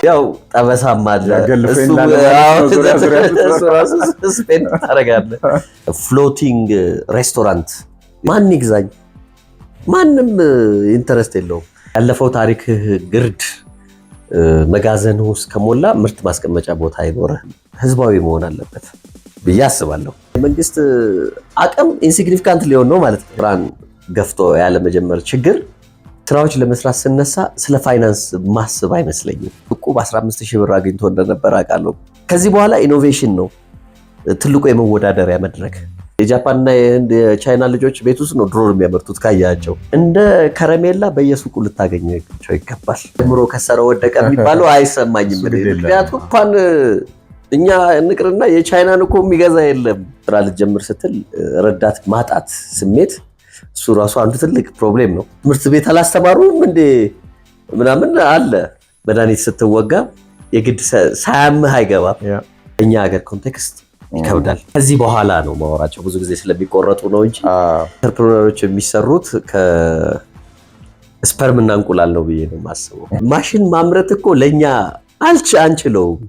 ያው ጠበሳም አለ እሱ ስፔንድ ታደርጋለህ። ፍሎቲንግ ሬስቶራንት ማን ይግዛኝ? ማንም ኢንተረስት የለውም። ያለፈው ታሪክህ ግርድ መጋዘን ውስጥ ከሞላ ምርት ማስቀመጫ ቦታ አይኖርህም። ህዝባዊ መሆን አለበት ብዬ አስባለሁ። የመንግስት አቅም ኢንሲግኒፊካንት ሊሆን ነው ማለት ነው። ብራን ገፍቶ ያለ መጀመር ችግር ስራዎች ለመስራት ስነሳ ስለ ፋይናንስ ማስብ አይመስለኝም። እቁብ 15000 ብር አግኝቶ እንደነበር አውቃለሁ። ከዚህ በኋላ ኢኖቬሽን ነው ትልቁ የመወዳደሪያ መድረክ። የጃፓንና የቻይና ልጆች ቤት ውስጥ ነው ድሮን የሚያመርቱት። ካያቸው እንደ ከረሜላ በየሱቁ ልታገኛቸው ይገባል። ጀምሮ ከሰረ ወደቀ የሚባለው አይሰማኝም። ምክንያቱም እንኳን እኛ እንቅርና የቻይናን እኮ የሚገዛ የለም። ስራ ልትጀምር ስትል ረዳት ማጣት ስሜት እሱ ራሱ አንዱ ትልቅ ፕሮብሌም ነው። ትምህርት ቤት አላስተማሩም እንዴ ምናምን አለ። መድኃኒት ስትወጋ የግድ ሳያምህ አይገባም። እኛ ሀገር ኮንቴክስት ይከብዳል። ከዚህ በኋላ ነው ማወራቸው ብዙ ጊዜ ስለሚቆረጡ ነው እንጂ ኢንተርፕረነሮች የሚሰሩት ከስፐርም እና እንቁላል ነው ብዬ ነው የማስበው። ማሽን ማምረት እኮ ለእኛ አንችለውም።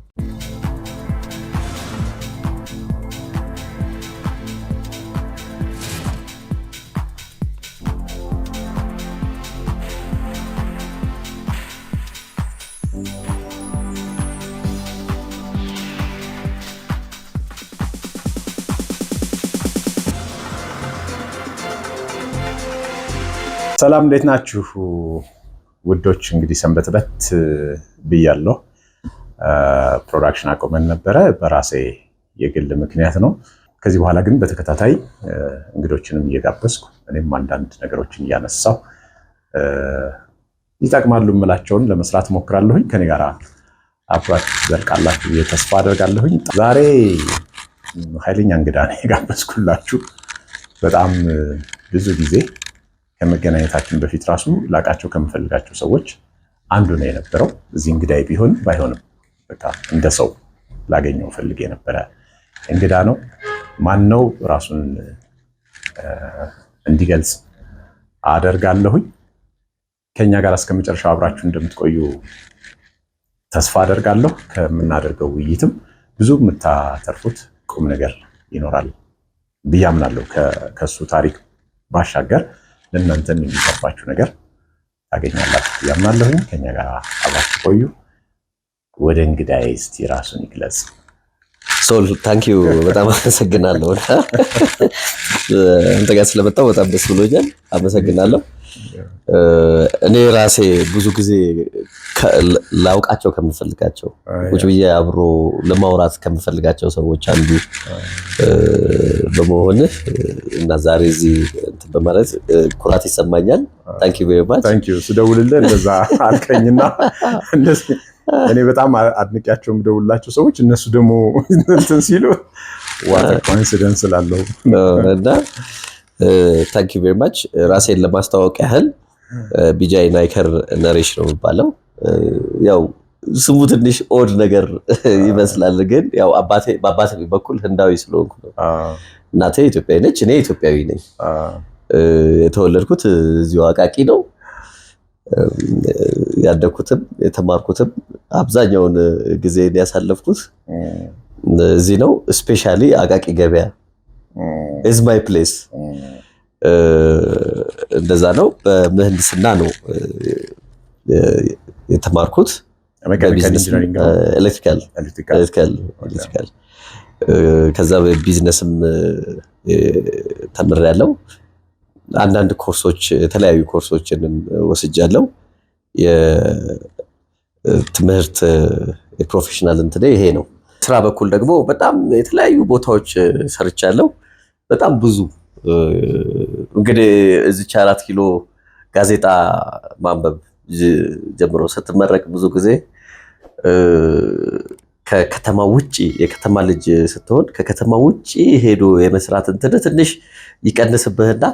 ሰላም እንዴት ናችሁ ውዶች? እንግዲህ ሰንበትበት ብያለሁ። ፕሮዳክሽን አቆመን ነበረ በራሴ የግል ምክንያት ነው። ከዚህ በኋላ ግን በተከታታይ እንግዶችንም እየጋበዝኩ እኔም አንዳንድ ነገሮችን እያነሳሁ ይጠቅማሉ የምላቸውን ለመስራት ሞክራለሁኝ። ከኔ ጋር አብራችሁ ትዘልቃላችሁ ተስፋ አደርጋለሁኝ። ዛሬ ኃይለኛ እንግዳ ነው የጋበዝኩላችሁ። በጣም ብዙ ጊዜ ከመገናኘታችን በፊት ራሱ ላቃቸው ከምፈልጋቸው ሰዎች አንዱ ነው የነበረው። እዚህ እንግዳይ ቢሆን ባይሆንም በቃ እንደ ሰው ላገኘው ፈልጌ የነበረ እንግዳ ነው። ማን ነው? ራሱን እንዲገልጽ አደርጋለሁኝ። ከኛ ጋር እስከ መጨረሻው አብራችሁ እንደምትቆዩ ተስፋ አደርጋለሁ። ከምናደርገው ውይይትም ብዙ የምታተርፉት ቁም ነገር ይኖራል ብዬ አምናለሁ። ከሱ ታሪክ ባሻገር ለእናንተም የሚገባችሁ ነገር ታገኛላችሁ ያምናለሁኝ። ከኛ ጋር አብራችሁ ቆዩ። ወደ እንግዳዬ እስቲ ራሱን ይግለጽ። ሶል ታንኪዩ፣ በጣም አመሰግናለሁ። አንተ ጋር ስለመጣሁ በጣም ደስ ብሎኛል። አመሰግናለሁ። እኔ ራሴ ብዙ ጊዜ ላውቃቸው ከምፈልጋቸው ቁጭ ብዬ አብሮ ለማውራት ከምፈልጋቸው ሰዎች አንዱ በመሆንህ እና ዛሬ እዚህ እንትን በማለት ኩራት ይሰማኛል። ታንክ ዩ ቬሪ ማች። ታንክ ዩ። ስደውልልህ እንደዛ አልከኝና እኔ በጣም አድንቂያቸው የምደውልላቸው ሰዎች እነሱ ደግሞ እንትን ሲሉ ዋት ኮኢንሲደንስ ስላለው እና ታንክ ዩ ቬሪ ማች። ራሴን ለማስተዋወቅ ያህል ቢጃይ ናይከር ነሬሽ ነው የሚባለው። ያው ስሙ ትንሽ ኦድ ነገር ይመስላል፣ ግን ያው በአባቴ በኩል ህንዳዊ ስለሆንኩ ነው። እናቴ ኢትዮጵያዊ ነች፣ እኔ ኢትዮጵያዊ ነኝ። የተወለድኩት እዚሁ አቃቂ ነው። ያደግኩትም የተማርኩትም አብዛኛውን ጊዜ ያሳለፍኩት እዚህ ነው። ስፔሻሊ አቃቂ ገበያ is my place። እንደዛ ነው። በምህንድስና ነው የተማርኩት። ኤሌክትሪካል ከዛ በቢዝነስም ተምሬያለሁ። አንዳንድ ኮርሶች የተለያዩ ኮርሶችን ወስጃለሁ። የትምህርት የፕሮፌሽናል እንትን ይሄ ነው። ስራ በኩል ደግሞ በጣም የተለያዩ ቦታዎች ሰርቻለሁ። በጣም ብዙ እንግዲህ እዚች 4 ኪሎ ጋዜጣ ማንበብ ጀምሮ ስትመረቅ ብዙ ጊዜ ከከተማ ውጪ የከተማ ልጅ ስትሆን ከከተማ ውጪ ሄዶ የመስራት እንትን ትንሽ ይቀንስብህና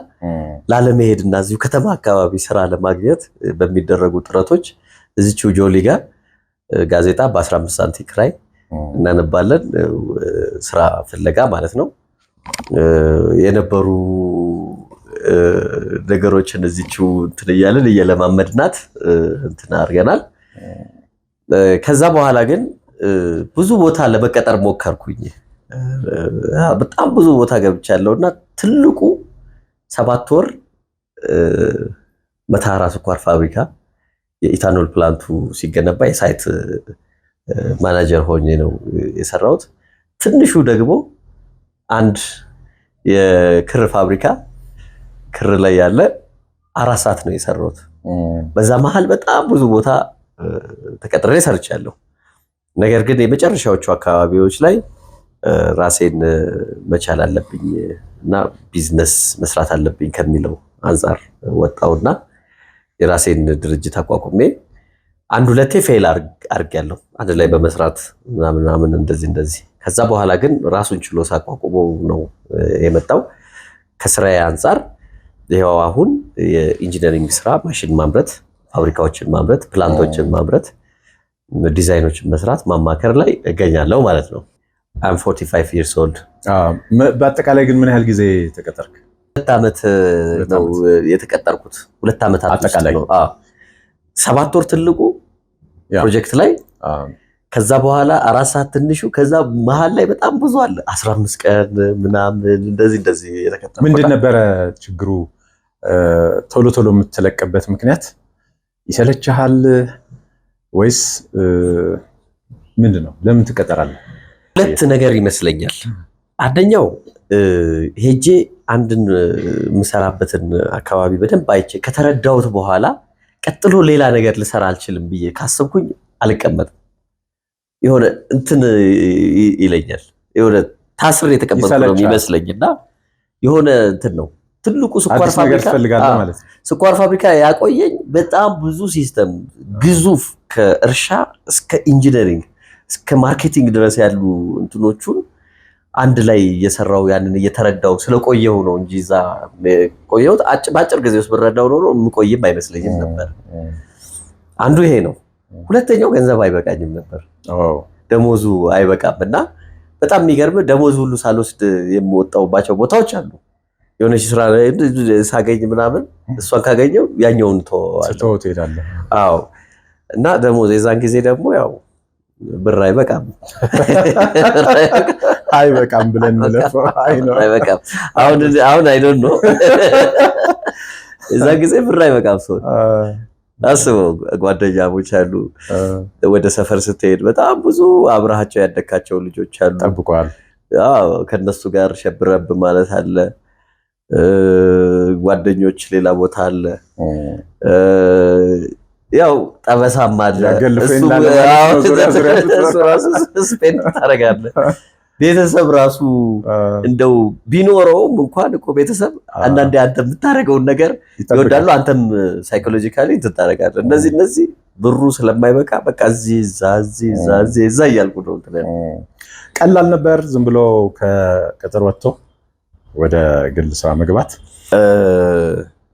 ላለመሄድና እዚሁ ከተማ አካባቢ ስራ ለማግኘት በሚደረጉ ጥረቶች እዚቹ ጆሊ ጋር ጋዜጣ በ15 ሳንቲም ክራይ እናነባለን። ስራ ፍለጋ ማለት ነው። የነበሩ ነገሮችን እዚቹ እንትን እያልን እየለማመድናት እንትን አድርገናል። ከዛ በኋላ ግን ብዙ ቦታ ለመቀጠር ሞከርኩኝ። በጣም ብዙ ቦታ ገብቻለሁ እና ትልቁ 7 ወር መተሃራ ስኳር ፋብሪካ የኢታኖል ፕላንቱ ሲገነባ የሳይት ማናጀር ሆኜ ነው የሰራሁት። ትንሹ ደግሞ አንድ የክር ፋብሪካ ክር ላይ ያለ 4 ሰዓት ነው የሰራሁት። በዛ መሃል በጣም ብዙ ቦታ ተቀጥሬ ሰርቻለሁ። ነገር ግን የመጨረሻዎቹ አካባቢዎች ላይ ራሴን መቻል አለብኝ እና ቢዝነስ መስራት አለብኝ ከሚለው አንፃር ወጣውና የራሴን ድርጅት አቋቁሜ 1-2 ፌል አድርጌያለሁ አንድ ላይ በመስራት ምናምን እንደዚህ። ከዛ በኋላ ግን ራሱን ችሎ ሳቋቁመው ነው የመጣው። ከስራዬ አንፃር ይሄው አሁን የኢንጂነሪንግ ስራ ማሽን ማምረት፣ ፋብሪካዎችን ማምረት፣ ፕላንቶችን ማምረት፣ ዲዛይኖችን መስራት፣ ማማከር ላይ እገኛለሁ ማለት ነው። I'm 45 years old። በአጠቃላይ ግን ምን ያህል ጊዜ ተቀጠርክ? 2 ዓመት ነው የተቀጠርኩት። 2 ዓመት አጠቃላይ ነው። 7 ወር ትልቁ ፕሮጀክት ላይ፣ ከዛ በኋላ 4 ሰዓት ትንሹ፣ ከዛ መሃል ላይ በጣም ብዙ አለ 15 ቀን ምናምን እንደዚህ የተቀጠርኩት። ምንድን ነበረ ችግሩ? ቶሎ የምትለቀበት ምክንያት ይሰለችሃል ወይስ ምንድነው? ለምን ትቀጠራለህ? 2 ነገር ይመስለኛል። አንደኛው ሄጄ አንድን የምሰራበትን አካባቢ በደንብ አይቼ ከተረዳሁት በኋላ ቀጥሎ ሌላ ነገር ልሰራ አልችልም ብዬ ካሰብኩኝ አልቀመጥም። የሆነ እንትን ይለኛል፣ የሆነ ታስሬ የተቀመጥኩ ነው የሚመስለኝና የሆነ እንትን ነው። ትልቁ ስኳር ፋብሪካ ያቆየኝ በጣም ብዙ ሲስተም ግዙፍ፣ ከእርሻ እስከ ኢንጂነሪንግ እስከ ማርኬቲንግ ድረስ ያሉ እንትኖቹን አንድ ላይ እየሰራው ያንን እየተረዳው ስለቆየው ነው እንጂ እዛ ቆየሁት በአጭር ጊዜ ውስጥ ብረዳው ኖሮ የምቆይም አይመስለኝም ነበር። አንዱ ይሄ ነው። ሁለተኛው ገንዘብ አይበቃኝም ነበር፣ ደሞዙ አይበቃም። እና በጣም የሚገርም ደሞዝ ሁሉ ሳልወስድ የምወጣውባቸው ቦታዎች አሉ። የሆነች ስራ ሳገኝ ምናምን እሷን ካገኘው ያኛውን ትሄዳለህ። አዎ። እና ደሞዝ የዛን ጊዜ ደግሞ ያው ብር አይበቃም አይበቃም ብለን እንለፈው። አይበቃም አሁን አይዶን ነው። የዛን ጊዜ ብር አይበቃም። ሰው አስበው፣ ጓደኛሞች አሉ፣ ወደ ሰፈር ስትሄድ በጣም ብዙ አብረሃቸው ያደካቸው ልጆች አሉ፣ ጠብቀዋል። ከነሱ ጋር ሸብረብ ማለት አለ። ጓደኞች ሌላ ቦታ አለ፣ ያው ጠበሳም አለ። እሱ ራሱ ስፔንድ ታደርጋለህ። ቤተሰብ ራሱ እንደው ቢኖረውም እንኳን እኮ ቤተሰብ አንዳንዴ አንተ የምታደርገውን ነገር ይወዳሉ፣ አንተም ሳይኮሎጂካሊ ትታረጋለህ። እነዚህ ብሩ ስለማይበቃ በቃ እዛ እያልኩ ነው። ቀላል ነበር ዝም ብሎ ከቅጥር ወጥቶ ወደ ግል ስራ መግባት?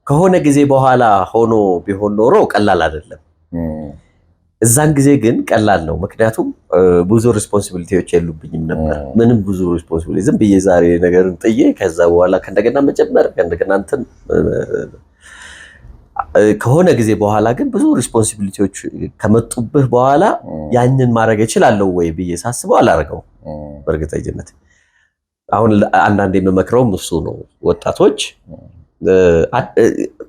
ከሆነ ጊዜ በኋላ ሆኖ ቢሆን ኖሮ ቀላል አይደለም። እዛን ጊዜ ግን ቀላል ነው። ምክንያቱም ብዙ ሪስፖንሲቢሊቲዎች የሉብኝም ነበር። ምንም ብዙ ሪስፖንሲቢሊቲ ዝም ብዬ ዛሬ ነገርን ጥዬ ከዛ በኋላ ከእንደገና መጨመር ከእንደገና እንትን። ከሆነ ጊዜ በኋላ ግን ብዙ ሪስፖንሲቢሊቲዎች ከመጡብህ በኋላ ያንን ማድረግ እችላለሁ ወይ ብዬ ሳስበው አላደርገውም በእርግጠኝነት። አሁን አንዳንዴ የምመክረውም እሱ ነው። ወጣቶች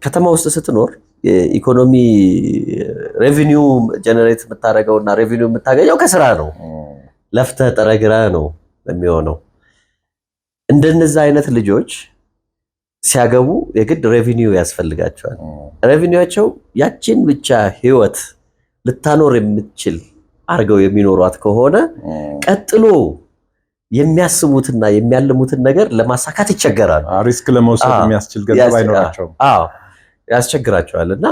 ከተማ ውስጥ ስትኖር የኢኮኖሚ ሬቪኒው ጀነሬት የምታደርገውና ሬቪኒው የምታገኘው ከስራ ነው። ለፍተህ ጠረግረህ ነው የሚሆነው። እንደነዛ አይነት ልጆች ሲያገቡ የግድ ሬቪኒው ያስፈልጋቸዋል። ሬቪኒዋቸው ያችን ብቻ ህይወት ልታኖር የምትችል አድርገው የሚኖሯት ከሆነ ቀጥሎ የሚያስቡትና የሚያልሙትን ነገር ለማሳካት ይቸገራሉ። ሪስክ ለመውሰድ የሚያስችል ገንዘብ አይኖራቸውም። ያስቸግራቸዋል። እና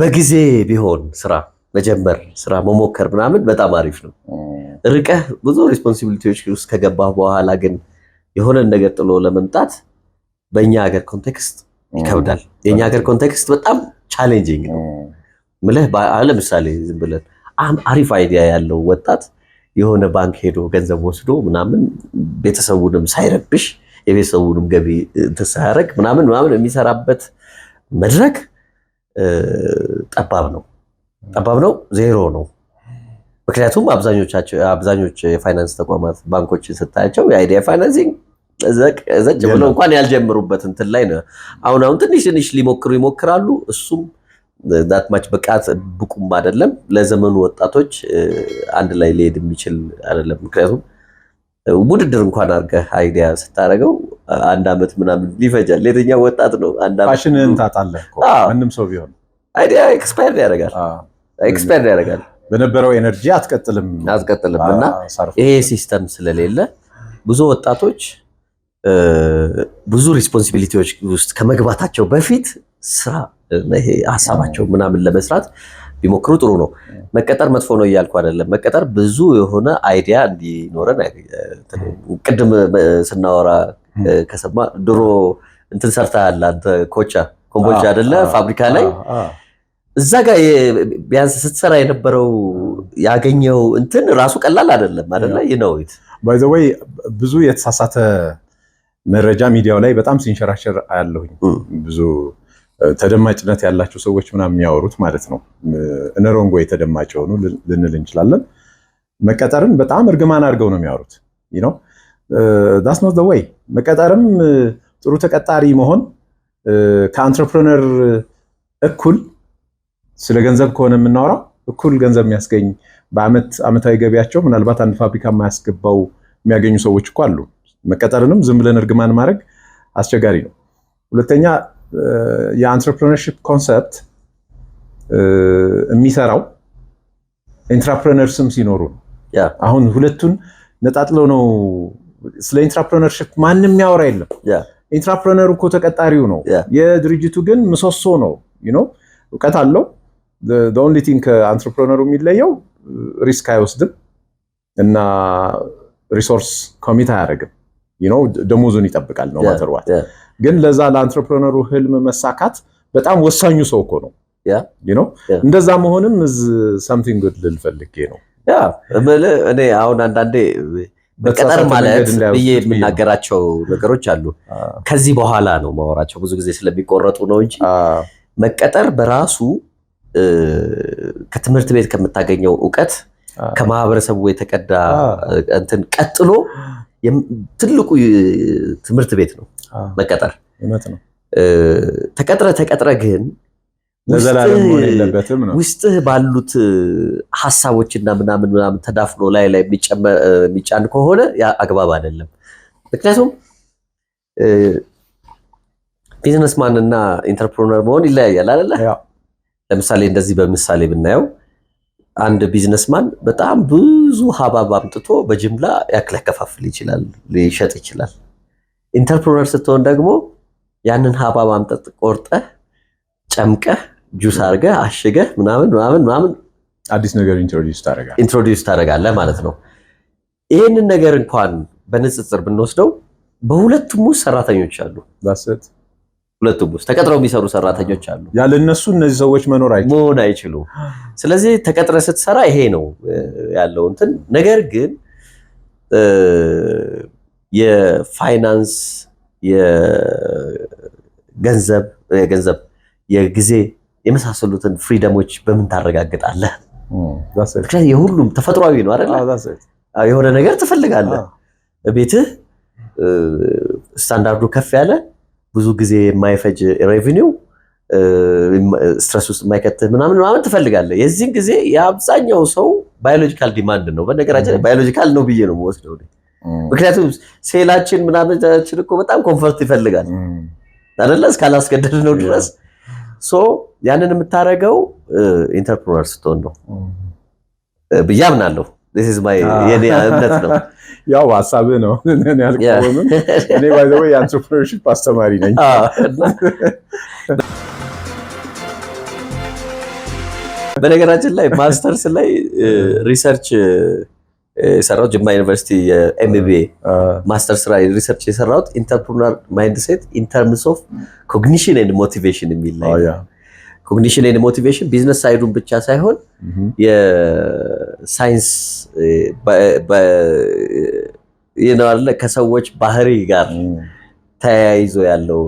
በጊዜ ቢሆን ስራ መጀመር፣ ስራ መሞከር ምናምን በጣም አሪፍ ነው። ርቀህ ብዙ ሪስፖንሲቢሊቲዎች ውስጥ ከገባህ በኋላ ግን የሆነን ነገር ጥሎ ለመምጣት በእኛ ሀገር ኮንቴክስት ይከብዳል። የእኛ ሀገር ኮንቴክስት በጣም ቻሌንጂንግ ነው። ምልህ ለምሳሌ ዝም ብለን አሪፍ አይዲያ ያለው ወጣት የሆነ ባንክ ሄዶ ገንዘብ ወስዶ ምናምን ቤተሰቡንም ሳይረብሽ የቤተሰቡንም ገቢ ሳያደርግ ምናምን የሚሰራበት መድረክ ጠባብ ነው። ጠባብ ነው፣ ዜሮ ነው። ምክንያቱም አብዛኞች የፋይናንስ ተቋማት ባንኮችን ስታያቸው የአይዲያ ፋይናንሲንግ ዘጭ ብለው እንኳን ያልጀምሩበት እንትን ላይ ነው። አሁን ትንሽ ሊሞክሩ ይሞክራሉ። እሱም ዳትማች ብቁም አይደለም። ለዘመኑ ወጣቶች አንድ ላይ ሊሄድ የሚችል አይደለም። ምክንያቱም ውድድር እንኳን አድርገህ አይዲያ ስታደርገው 1 ዓመት ምናምን ሊፈጃል። ለየትኛው ወጣት ነው 1 ዓመት? ፋሽንን ታጣለህ እኮ ምንም ሰው ቢሆን አይዲያ ኤክስፓየር ያደርጋል። በነበረው ኤነርጂ አትቀጥልም። እና ይሄ ሲስተም ስለሌለ ብዙ ወጣቶች ብዙ ሪስፖንሲቢሊቲዎች ውስጥ ከመግባታቸው በፊት ስራ ይሄ ሀሳባቸው ምናምን ለመስራት ቢሞክሩ ጥሩ ነው። መቀጠር መጥፎ ነው እያልኩ አይደለም። መቀጠር ብዙ የሆነ አይዲያ እንዲኖረን ቅድም ስናወራ ከሰማ ድሮ እንትን ሰርተሃል አንተ ኮምቦልቻ አይደለ? ፋብሪካ ላይ እዛ ጋር ቢያንስ ስትሰራ የነበረው ያገኘው እንትን ራሱ ቀላል አይደለም አይደለ? ይነውት ባይ ዘ ዌይ ብዙ የተሳሳተ መረጃ ሚዲያው ላይ በጣም ሲንሸራሸር አያለሁኝ። ብዙ ተደማጭነት ያላቸው ሰዎች ምናምን የሚያወሩት ማለት ነው። እነሮንጎ የተደማጭ ሆኑ ልንል እንችላለን። መቀጠርን በጣም እርግማን አድርገው ነው የሚያወሩት። that's not the way። መቀጠርም ጥሩ ተቀጣሪ መሆን ከአንትረፕረነር እኩል ስለ ገንዘብ ከሆነ የምናወራው እኩል ገንዘብ የሚያስገኝ በአመታዊ ገቢያቸው ምናልባት አንድ ፋብሪካ የማያስገባው የሚያገኙ ሰዎች እኮ አሉ። መቀጠርንም ዝም ብለን እርግማን ማድረግ አስቸጋሪ ነው። ሁለተኛ የአንትረፕረነርሺፕ ኮንሰፕት የሚሰራው ኢንትራፕረነርስም ሲኖሩ ነው። አሁን ሁለቱን ነጣጥለው ነው። ስለ ኢንትራፕረነርሺፕ ማንም የሚያወራ የለም። ኢንትራፕረነሩ እኮ ተቀጣሪው ነው፣ የድርጅቱ ግን ምሰሶ ነው። እውቀት አለው። the only thing ከአንትረፕረነሩ የሚለየው ሪስክ አይወስድም እና ሪሶርስ ኮሚት አያደርግም። ደሞዙን ይጠብቃል ነው ማተርዋት። ግን ለዛ ለአንትረፕረነሩ ህልም መሳካት በጣም ወሳኙ ሰው እኮ ነው። እንደዛ መሆንም something good ልፈልጌ ነው። እኔ አሁን አንዳንዴ መቀጠር ማለት ብዬ የምናገራቸው ነገሮች አሉ። ከዚህ በኋላ ነው ማወራቸው፣ ብዙ ጊዜ ስለሚቆረጡ ነው እንጂ መቀጠር በራሱ ከትምህርት ቤት ከምታገኘው እውቀት ከማህበረሰቡ የተቀዳ እንትን ቀጥሎ ትልቁ ትምህርት ቤት ነው መቀጠር። ተቀጥረ ግን ለዘላለም መሆን የለበትም ነው። ውስጥህ ባሉት ሐሳቦችና ምናምን ተዳፍኖ ላይ የሚጫን ከሆነ ያ አግባብ አይደለም። ምክንያቱም ቢዝነስማን እና ኢንተርፕረነር መሆን ይለያያል አይደለ? ለምሳሌ እንደዚህ በምሳሌ ብናየው አንድ ቢዝነስማን በጣም ብዙ ሀባብ አምጥቶ በጅምላ ያከፋፍል ይችላል፣ ሊሸጥ ይችላል። ኢንተርፕረነር ስትሆን ደግሞ ያንን ሀባብ አምጥተህ ቆርጠህ ጨምቀህ ጁስ አድርገህ አሽገህ ምናምን አዲስ ነገር ኢንትሮዲዩስ ታደርጋለህ ማለት ነው። ይህንን ነገር እንኳን በንጽጽር ብንወስደው በሁለቱም ውስጥ ሰራተኞች አሉ። ሁለቱም ውስጥ ተቀጥረው የሚሰሩ ሰራተኞች አሉ። ያለ እነሱ እነዚህ ሰዎች መኖር አይችሉም። ስለዚህ ተቀጥረህ ስትሰራ ይሄ ነው ያለው እንትን። ነገር ግን የፋይናንስ የገንዘብ የጊዜ የመሳሰሉትን ፍሪደሞች በምን ታረጋግጣለህ? ምክንያቱም የሁሉም ተፈጥሯዊ ነው አይደል? የሆነ ነገር ትፈልጋለህ። ቤትህ ስታንዳርዱ ከፍ ያለ ብዙ ጊዜ የማይፈጅ ሬቪኒው ስትረስ ውስጥ የማይከትህ ምናምን ትፈልጋለህ። የዚህን ጊዜ የአብዛኛው ሰው ባዮሎጂካል ዲማንድ ነው። በነገራችን ላይ ባዮሎጂካል ነው ብዬ ነው የምወስደው። ምክንያቱም ሴላችን ምናምናችን እኮ በጣም ኮምፈርት ይፈልጋል አይደለ? እስካላስገደድ ነው ድረስ ያንን የምታደርገው ኢንተርፕረነር ስትሆን ነው ብዬ አምናለሁ። የኔ እምነት ነው። ያው ሀሳብህ ነው። እኔ አልቆምም። እኔ ባይ ዘ ዌይ የአንትረፕረነርሺፕ አስተማሪ ነኝ። በነገራችን ላይ ማስተርስ ላይ ሪሰርች የሰራሁት ጅማ ዩኒቨርሲቲ የኤምቢኤ ማስተርስ ላይ ሪሰርች የሰራሁት ኢንተርፕረነር ማይንድሴት ኢን ተርምስ ኦፍ ኮግኒሽን ኤንድ ሞቲቬሽን የሚል ላይ ኮግኒሽን ኤንድ ሞቲቬሽን ቢዝነስ ሳይዱን ብቻ ሳይሆን የሳይንስ ከሰዎች ባህሪ ጋር ተያይዞ ያለው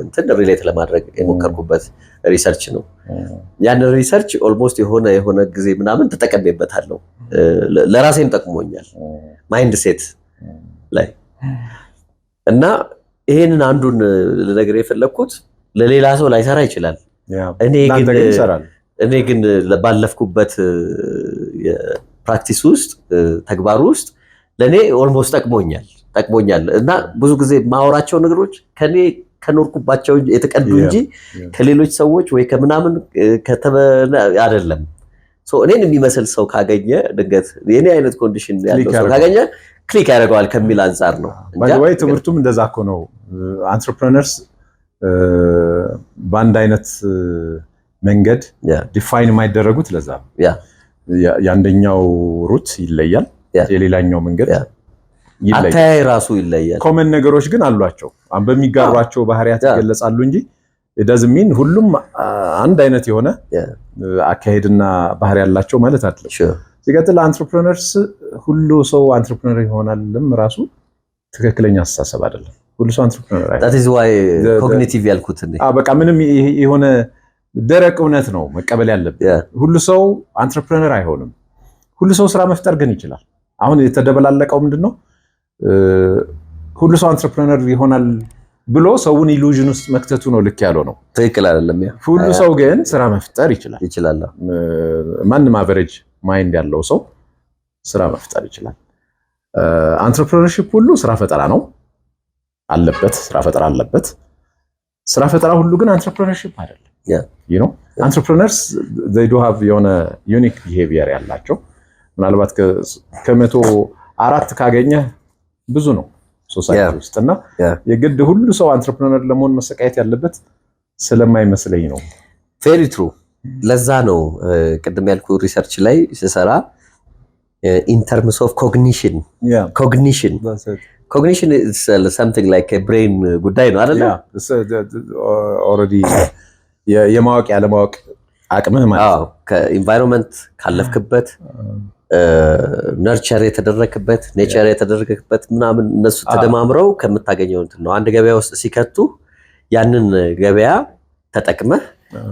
እንትን ሪሌት ለማድረግ የሞከርኩበት ሪሰርች ነው። ያን ሪሰርች ኦልሞስት የሆነ ጊዜ ምናምን ተጠቀሜበታለሁ። ለራሴም ጠቅሞኛል ማይንድ ሴት ላይ እና ይሄንን አንዱን ልነግርህ የፈለኩት ለሌላ ሰው ላይሰራ ይችላል። እኔ ግን ባለፍኩበት የፕራክቲስ ውስጥ ተግባር ውስጥ ለኔ ኦልሞስት ጠቅሞኛል እና ብዙ ጊዜ ማወራቸው ነገሮች ከኔ ከኖርኩባቸው የተቀዱ እንጂ ከሌሎች ሰዎች ወይ ከምናምን አይደለም። እኔን የሚመስል ሰው ካገኘ ድንገት የኔ አይነት ኮንዲሽን ያለው ሰው ካገኘ ክሊክ ያደርገዋል ከሚል አንፃር ነው። ወይ ትምህርቱም እንደዛ እኮ ነው። አንትረፕረነርስ በአንድ አይነት መንገድ ዲፋይን የማይደረጉት ለዛ ነው። የአንደኛው ሩት ይለያል፣ የሌላኛው መንገድ ይለያል፣ አተያይ ራሱ ይለያል። ኮመን ነገሮች ግን አሏቸው፣ በሚጋሯቸው ባህሪያት ይገለጻሉ እንጂ ዳዝሚን ሁሉም አንድ አይነት የሆነ አካሄድና ባህሪ ያላቸው ማለት አይደለም። ሲቀጥል አንትረፕረነርስ ሁሉ ሰው አንትረፕረነር ይሆናልም ራሱ ትክክለኛ አስተሳሰብ አይደለም። ሁሉ ሰው አንትረፕረነር አይደለም። that is why ኮግኒቲቭ ያልኩት እንዴ በቃ ምንም የሆነ ደረቅ እውነት ነው መቀበል ያለብን። ሁሉ ሰው አንትረፕረነር አይሆንም። ሁሉ ሰው ስራ መፍጠር ግን ይችላል። አሁን የተደበላለቀው ምንድነው? ሁሉ ሰው አንትረፕረነር ይሆናል ብሎ ሰውን ኢሉዥን ውስጥ መክተቱ ነው ልክ ያለው ነው። ትክክል አይደለም። ሁሉ ሰው ግን ስራ መፍጠር ይችላል። ማንም አቨሬጅ ማይንድ ያለው ሰው ስራ መፍጠር ይችላል። አንትረፕረነርሺፕ ሁሉ ስራ ፈጠራ ነው አለበት፣ ስራ ፈጠራ አለበት። ስራ ፈጠራ ሁሉ ግን አንትረፕረነርሺፕ አይደለም። you know entrepreneurs they do have የሆነ ዩኒክ ቢሄቪየር ያላቸው ምናልባት ከመቶ 4 ካገኘ ብዙ ነው ሶሳይቲ ውስጥ እና የግድ ሁሉ ሰው አንትረፕረነር ለመሆን መሰቃየት ያለበት ስለማይመስለኝ ነው። ቬሪ ትሩ። ለዛ ነው ቅድም ያልኩ ሪሰርች ላይ ሲሰራ in terms of cognition is something like a brain ጉዳይ ነው አይደል? already የማወቅ ያለማወቅ አቅምህ ማለት ነው። ከኢንቫይሮንመንት ካለፍክበት ነርቸር የተደረክበት ኔቸር የተደረከበት ምናምን እነሱ ተደማምረው ከምታገኘው እንትን ነው። አንድ ገበያ ውስጥ ሲከቱ ያንን ገበያ ተጠቅመህ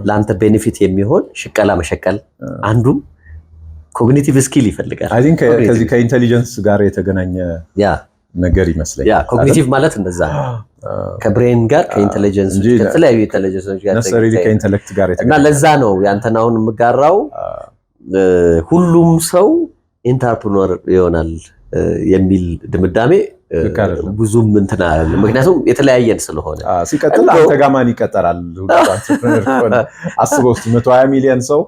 ለአንተ ቤኔፊት የሚሆን ሽቀላ መሸቀል አንዱም ኮግኒቲቭ ስኪል ይፈልጋል። አይ ቲንክ ከዚህ ከኢንተሊጀንስ ጋር የተገናኘ ነገር ይመስለኛል። ኮግኒቲቭ ማለት እንደዛ ነው። ከብሬን ጋር ከኢንተሊጀንስ ከተለያዩ ኢንተሊጀንሶች ጋር ከኢንተሌክት ጋር እና ለዛ ነው ያንተን አሁን የምጋራው ሁሉም ሰው ኢንተርፕረነር ይሆናል የሚል ድምዳሜ ብዙም እንትና ምክንያቱም የተለያየን ስለሆነ ሲቀጥል አንተ ጋር ማን ይቀጠራል? ሁሉ አንትረፕረነር ከሆነ አስበው እስቲ 120 ሚሊዮን ሰው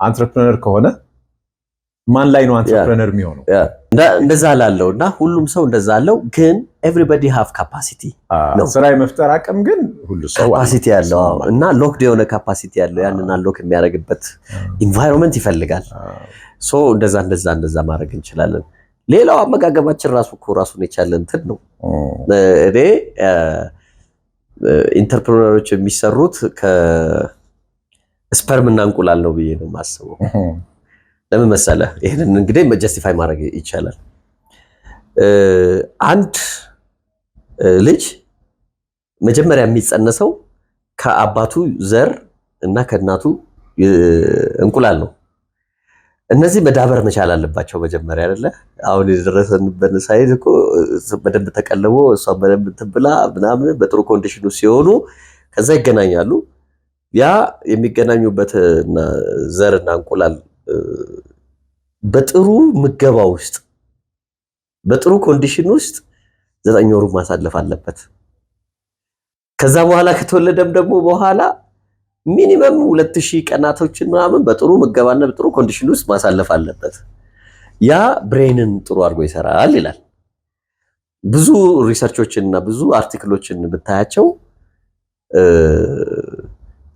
አንትረፕረነር ከሆነ ማን ላይ ነው አንትረፕረነር የሚሆነው? እንደዛ አላለው እና ሁሉም ሰው እንደዛ አለው። ግን everybody have capacity ነው። ስራ የመፍጠር አቅም ግን ሁሉ ሰው capacity ያለው እና ሎክድ የሆነ capacity ያለው ያንን አንሎክ የሚያደርግበት ኢንቫይሮንመንት ይፈልጋል። ሶ እንደዛ ማድረግ እንችላለን። ሌላው አመጋገባችን ራሱን የቻለ እንትን ነው። እኔ ኢንተርፕረነሮች የሚሰሩት ከስፐርም እና እንቁላል ነው ብዬ ነው የማስበው። ለምን መሰለህ? ይሄንን እንግዲህ ጀስቲፋይ ማድረግ ይቻላል። አንድ ልጅ መጀመሪያ የሚጸነሰው ከአባቱ ዘር እና ከእናቱ እንቁላል ነው። እነዚህ መዳበር መቻል አለባቸው መጀመሪያ አይደለ? አሁን የደረሰንበት ሳይዝ እኮ በደንብ ተቀልቦ እሷ በደንብ ትብላ ምናምን በጥሩ ኮንዲሽኑ ሲሆኑ ከዛ ይገናኛሉ። ያ የሚገናኙበት ዘርና እንቁላል በጥሩ ምገባ ውስጥ በጥሩ ኮንዲሽን ውስጥ 9 ወሩ ማሳለፍ አለበት። ከዛ በኋላ ከተወለደም ደግሞ በኋላ ሚኒመም 2000 ቀናቶችን ምናምን በጥሩ ምገባና በጥሩ ኮንዲሽን ውስጥ ማሳለፍ አለበት። ያ ብሬንን ጥሩ አድርጎ ይሰራል ይላል። ብዙ ሪሰርቾችንና ብዙ አርቲክሎችን ብታያቸው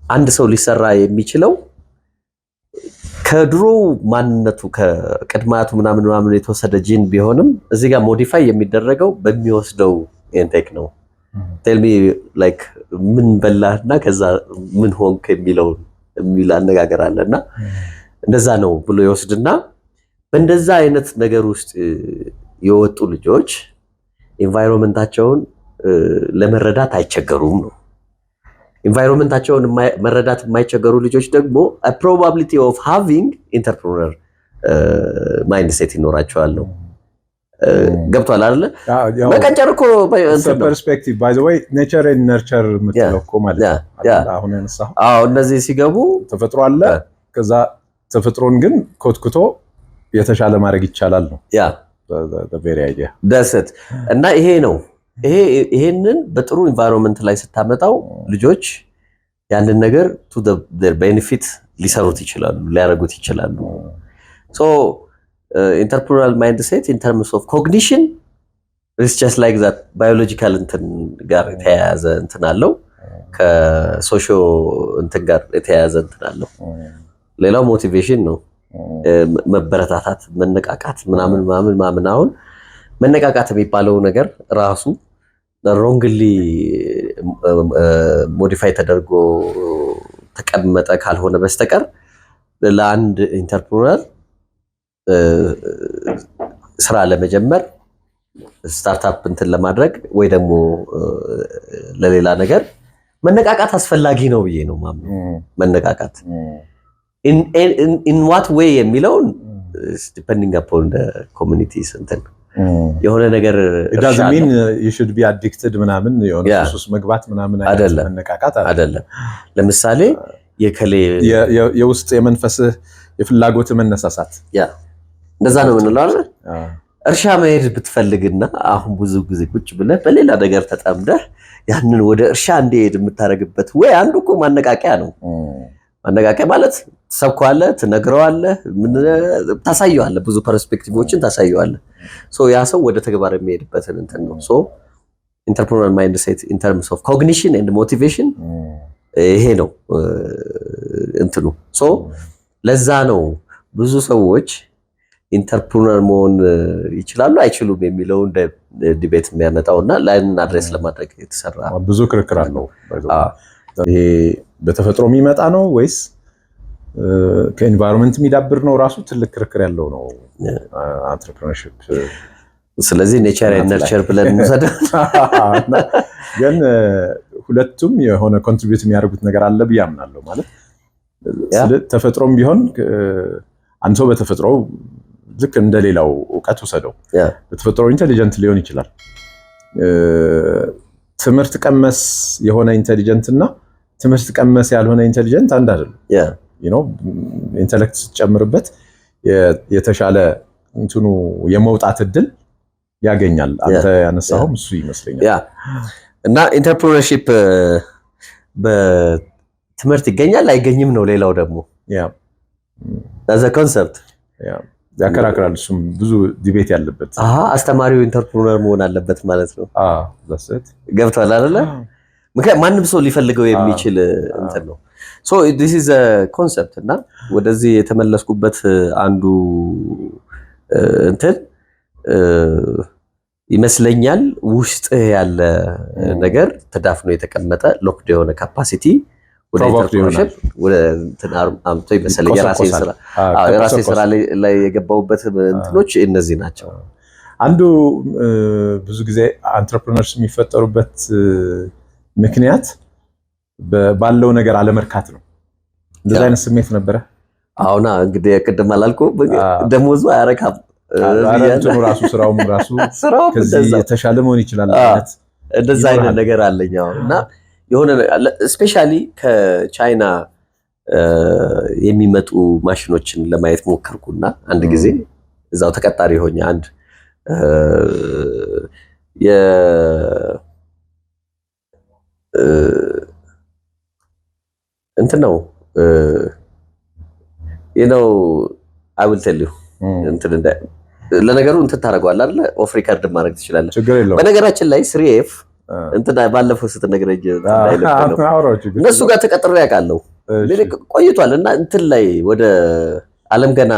አንድ ሰው ሊሰራ የሚችለው ከድሮ ማንነቱ ከቅድማቱ ምናምን የተወሰደ ጂን ቢሆንም እዚህ ጋር ሞዲፋይ የሚደረገው በሚወስደው ኢንቴክ ነው። ቴል ሚ ላይክ ምን በላህና ከዛ ምን ሆንክ የሚል አነጋገር አለና እንደዛ ነው ብሎ ይወስድና በእንደዛ አይነት ነገር ውስጥ የወጡ ልጆች ኢንቫይሮንመንታቸውን ለመረዳት አይቸገሩም ነው። ኢንቫይሮንመንታቸውን መረዳት የማይቸገሩ ልጆች ደግሞ ፕሮባቢሊቲ ኦፍ ሃቪንግ ኢንተርፕረነር ማይንድ ሴት ይኖራቸዋል ነው። ገብቷል አይደለ? መቀንጨር እኮ ፐርስፔክቲቭ ባይ ዘ ወይ ኔቸር ኤንድ ነርቸር የምትለው እኮ ማለት ነው። አሁን ያነሳው እነዚህ ሲገቡ ተፈጥሮ አለ፣ ከዛ ተፈጥሮን ግን ኮትኩቶ የተሻለ ማድረግ ይቻላል ነው። ያ very idea ደስት እና ይሄ ነው። ይሄንን በጥሩ ኢንቫይሮንመንት ላይ ስታመጣው ልጆች ያንን ነገር to their benefit ሊሰሩት ይችላሉ፣ ሊያደርጉት ይችላሉ። so entrepreneurial mindset in terms of cognition is just like that biological እንትን ጋር የተያያዘ እንትን አለው፣ ከሶሺዮ እንትን ጋር የተያያዘ እንትን አለው። ሌላው ሞቲቬሽን ነው፣ መበረታታት፣ መነቃቃት ምናምን። አሁን መነቃቃት የሚባለው ነገር ራሱ ሮንግሊ ሞዲፋይ ተደርጎ ተቀመጠ ካልሆነ በስተቀር ለአንድ ኢንተርፕረነር ስራ ለመጀመር ስታርታፕ እንትን ለማድረግ ወይ ደግሞ ለሌላ ነገር መነቃቃት አስፈላጊ ነው ብዬ ነው ማምነው። መነቃቃት in what way የሚለውን depending upon the communities እንትን የሆነ ነገር it doesn't mean you should be addicted ምናምን የሆነ ሱስ መግባት ምናምን አይደለም። መነቃቃት አይደለም። ለምሳሌ የከሌ የውስጥ የመንፈስህ የፍላጎት መነሳሳት እንደዛ ነው የምንለው አይደል? እርሻ መሄድ ብትፈልግና አሁን ብዙ ጊዜ ቁጭ ብለህ በሌላ ነገር ተጠምደህ ያንን ወደ እርሻ እንዲሄድ የምታረግበት ወይ አንዱ እኮ ማነቃቂያ ነው። ማነቃቂያ ማለት ትሰብከዋለህ፣ ትነግረዋለህ፣ ታሳየዋለህ፣ ብዙ ፐርስፔክቲቮችን ታሳየዋለህ። ያ ሰው ወደ ተግባር የሚሄድበትን እንትን ነው። ኢንተርፕረነር ማይንድ ሴት ኢን ተርምስ ኦፍ ኮግኒሽን ኤንድ ሞቲቬሽን ይሄ ነው እንትኑ። ለዛ ነው ብዙ ሰዎች ኢንተርፕረነር መሆን ይችላሉ አይችሉም የሚለውን ዲቤት የሚያመጣውና ላይን አድሬስ ለማድረግ የተሰራ ብዙ ክርክር አለው። ይሄ በተፈጥሮ የሚመጣ ነው ወይስ ከኤንቫይሮንመንት የሚዳብር ነው? ራሱ ትልቅ ክርክር ያለው ነው አንትረፕረነርሺፕ። ስለዚህ ኔቸር ኤንድ ነርቸር ብለን እንውሰድ። ግን ሁለቱም የሆነ ኮንትሪቢዩት የሚያደርጉት ነገር አለ ብዬ አምናለሁ። ማለት ተፈጥሮም ቢሆን አንድ ሰው በተፈጥሮ ልክ እንደሌላው እውቀት ወሰደው በተፈጥሮ ኢንተሊጀንት ሊሆን ይችላል። ትምህርት ቀመስ የሆነ ኢንተሊጀንት እና ትምህርት ቀመስ ያልሆነ ኢንተሊጀንት አንድ አይደለም። ኢንተሌክት ስትጨምርበት የተሻለ እንትኑ የመውጣት እድል ያገኛል። አንተ ያነሳውም እሱ ይመስለኛል። እና ኢንተርፕረነርሺፕ በትምህርት ይገኛል አይገኝም ነው። ሌላው ደግሞ as a concept ያከራክራል። እሱም ብዙ ዲቤት ያለበት። አስተማሪው ኢንተርፕረነር መሆን አለበት ማለት ነው። ለሰት ገብቷል አይደለ? ምክንያቱም ማንም ሰው ሊፈልገው የሚችል እንትን ነው። this is a concept እና ወደዚህ የተመለስኩበት አንዱ እንትን ይመስለኛል ውስጥ ያለ ነገር ተዳፍኖ የተቀመጠ ሎክድ የሆነ ካፓሲቲ ወደ ኢንተርፕረነርሺፕ ወደ እንትን አምቶ ይመስለኛል። የራሴ ስራ ላይ የገባውበት እንትኖች እነዚህ ናቸው። አንዱ ብዙ ጊዜ አንትረፕረነርስ የሚፈጠሩበት ምክንያት ባለው ነገር አለመርካት ነው። እንደዛ አይነት ስሜት ነበረ። አሁና እንግዲህ ቅድም አላልኩም ደሞዙ አያረካም። እንትኑ ራሱ ስራውም ራሱ ከዚህ የተሻለ መሆን ይችላል ማለት እንደዛ አይነት ነገር አለኝ እና የሆነ ስፔሻሊ ከቻይና የሚመጡ ማሽኖችን ለማየት ሞከርኩና አንድ ጊዜ እዛው ተቀጣሪ ሆኜ አንድ እንትን ነው I will tell you እንትን ለነገሩ እንትን ታደርገዋለህ አይደለ? ኦፍ ሪከርድ ማድረግ ትችላለህ። በነገራችን ላይ 3F እንትን ባለፈው ስትነግረኝ እነሱ ጋር ተቀጥሬ ያውቃለሁ ቆይቷል። እና እንትን ላይ ወደ ዓለም ገና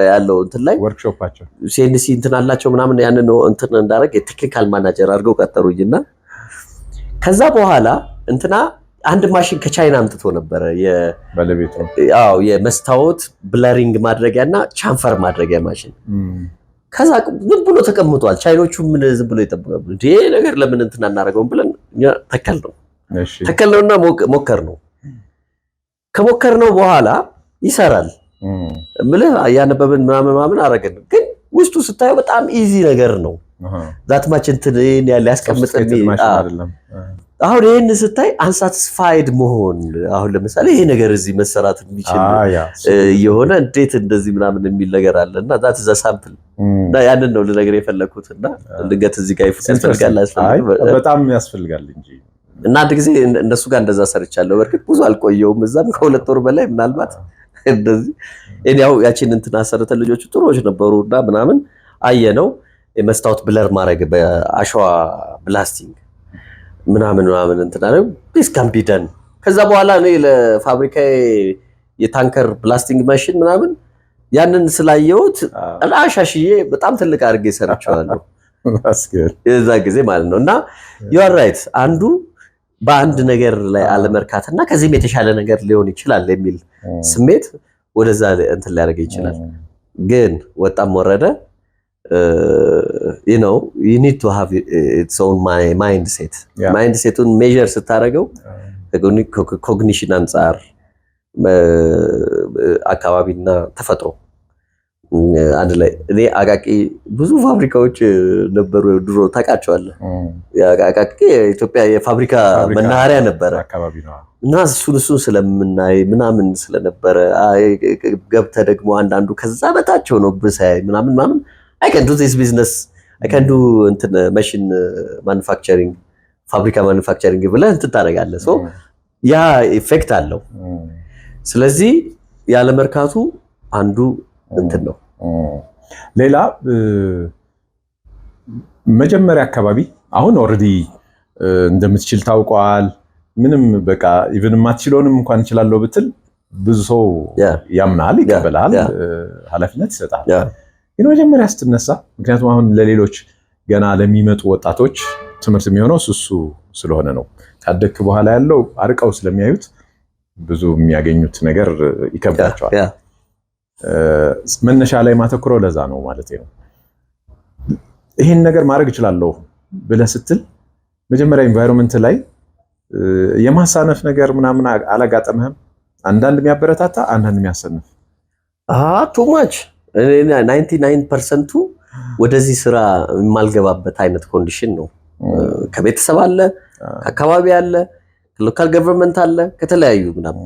ያለው እንትን ላይ ወርክሾፓቸው ሲኤንሲ እንትን አላቸው ምናምን ያንን እንትን እንዳደረግ የቴክኒካል ማናጀር አድርገው ቀጠሩኝና ከዛ በኋላ እንትና አንድ ማሽን ከቻይና አምጥቶ ነበረ ባለቤቱ የመስታወት ብለሪንግ ማድረጊያና ቻንፈር ማድረጊያ ማሽን። ከዛ ዝም ብሎ ተቀምጧል። ቻይኖቹ ምን ዝም ብሎ ይጠብቃሉ እንዴ ነገር ለምን እንትና እናደርገው ብለን ተከል ነው ተከልነውና ሞከር ነው ከሞከርነው በኋላ ይሰራል ምልህ ያነበብን ምናምን አረገን ግን ውስጡ ስታየው በጣም ኢዚ ነገር ነው ዛትማች እንትን ያለ ያስቀምጥልኝ አሁን ይሄን ስታይ አንሳቲስፋይድ መሆን አሁን ለምሳሌ ይሄ ነገር እዚህ መሰራት የሚችል የሆነ እንዴት እንደዚህ ምናምን የሚል ነገር አለና that is a sample እና ያንን ነው ለነገር የፈለኩትና ድንገት እዚህ ጋር ይፈልጋል በጣም ያስፈልጋል እንጂ እና አንድ ጊዜ እነሱ ጋር እንደዛ ሰርቻለሁ በርግጥ ብዙ አልቆየውም እዛም ከሁለት ወር በላይ ምናልባት እንደዚህ ያው ያቺን እንትና አሰርተ ልጆቹ ጥሩዎች ነበሩና ምናምን አየነው የመስታወት ብለር ማድረግ በአሸዋ ብላስቲንግ ምናምን እንትና ነው this can be done ከዛ በኋላ እኔ ለፋብሪካ የታንከር ብላስቲንግ ማሽን ምናምን ያንን ስላየሁት አሻሽዬ በጣም ትልቅ አድርጌ ሰርቻለሁ የዛ ጊዜ ማለት ነው እና you are right አንዱ በአንድ ነገር ላይ አለመርካትና ከዚህም የተሻለ ነገር ሊሆን ይችላል የሚል ስሜት ወደዛ እንትን ሊያደርግ ይችላል ግን ወጣም ወረደ you know you need to have its own mindset measure ስታረገው ኮግኒሽን አንፃር አካባቢና ተፈጥሮ አንድ ላይ እኔ አቃቂ ብዙ ፋብሪካዎች ነበሩ ድሮ ታውቃቸዋለህ አቃቂ ኢትዮጵያ የፋብሪካ መናኸሪያ ነበር አካባቢ ነው እና እሱን ስለምናይ ምናምን ስለነበረ ገብተ ደግሞ አንዳንዱ ከዛ በታቸው ነው በሳይ ምናምን I can do this business I can do machine manufacturing ፋብሪካ ማኑፋክቸሪንግ ብለህ እንትን ታደርጋለህ ሶ ያ ኢፌክት አለው ስለዚህ ያለ መርካቱ አንዱ እንትን ነው ሌላ መጀመሪያ አካባቢ አሁን ኦሬዲ እንደምትችል ታውቋል ምንም በቃ ኢቭን ማትችለውንም እንኳን እንችላለው ብትል ብዙ ሰው ያምናል ይቀበላል ኃላፊነት ይሰጣል ግን መጀመሪያ ስትነሳ ምክንያቱም አሁን ለሌሎች ገና ለሚመጡ ወጣቶች ትምህርት የሚሆነው እሱ ስለሆነ ነው ካደክ በኋላ ያለው አርቀው ስለሚያዩት ብዙ የሚያገኙት ነገር ይከብዳቸዋል መነሻ ላይ ማተኩረው ለዛ ነው ማለት ነው ይሄን ነገር ማድረግ ይችላልው ብለህ ስትል መጀመሪያ ኢንቫይሮንመንት ላይ የማሳነፍ ነገር ምናምን አላጋጠመህም አንዳንድ የሚያበረታታ አንዳንድ የሚያሰንፍ too much 99% ወደዚህ ስራ የማልገባበት አይነት ኮንዲሽን ነው ከቤተሰብ አለ ከአካባቢ አለ ሎካል ገቨርንመንት አለ ከተለያዩ ምናምን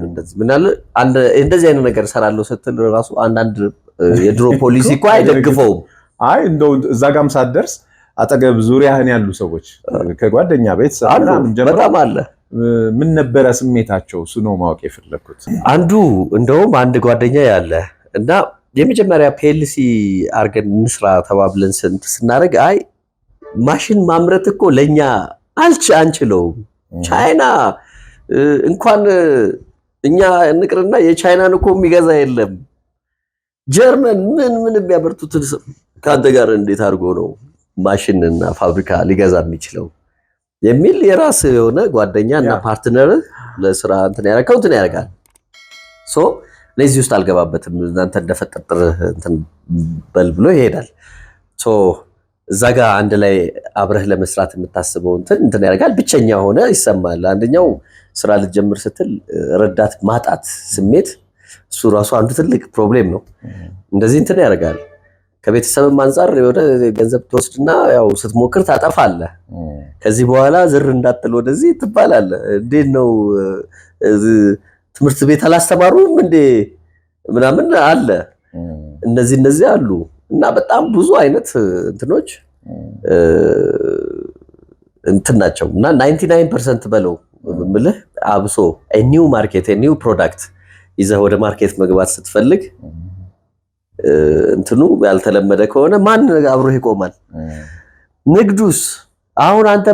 እንደዚህ አይነት ነገር ሰራለው ስትል ራሱ አንዳንድ የድሮ ፖሊሲ እኮ አይደግፈውም አይ እንደው እዛ ጋም ሳትደርስ አጠገብ ዙሪያህን ያሉ ሰዎች ከጓደኛ ቤተሰብ ምናምን በጣም አለ ምን ነበር ስሜታቸው እሱ ነው ማወቅ የፈለኩት አንዱ እንደውም አንድ ጓደኛ ያለ እና የመጀመሪያ ፒኤልሲ አርገን እንስራ ተባብለን ስናደርግ አይ ማሽን ማምረት እኮ ለኛ አንችለው ቻይና እንኳን እኛ እንቅርና የቻይናን እኮ የሚገዛ የለም ጀርመን ምን የሚያመርቱት ካንተ ጋር እንዴት አድርጎ ነው ማሽንና ፋብሪካ ሊገዛ የሚችለው የሚል የራስ የሆነ ጓደኛና ፓርትነር ለስራ እንትን ያደርጋል ሶ ለዚህ ውስጥ አልገባበትም እናንተ እንደፈጠጥር እንትን በልብሎ ይሄዳል ሶ እዛ ጋር አንድ ላይ አብረህ ለመስራት የምታስበው እንትን ያደርጋል ብቸኛ ሆነ ይሰማል አንደኛው ስራ ልጀምር ስትል ረዳት ማጣት ስሜት እሱ ራሱ አንዱ ትልቅ ፕሮብሌም ነው እንደዚህ እንትን ያደርጋል ከቤተሰብም አንፃር የሆነ ገንዘብ ተወስድና ያው ስትሞክር ታጠፋለህ ከዚህ በኋላ ዝር እንዳትል ወደዚህ ትባላለህ እንዴት ነው ትምህርት ቤት አላስተማሩም እንዴ ምናምን አለ እነዚህ አሉ እና በጣም ብዙ አይነት እንትኖች እንትናቸው እና 99% በለው ምልህ አብሶ a new market a new product ይዘህ ወደ ማርኬት መግባት ስትፈልግ እንትኑ ያልተለመደ ከሆነ ማን አብሮህ ይቆማል ንግዱስ አሁን አንተ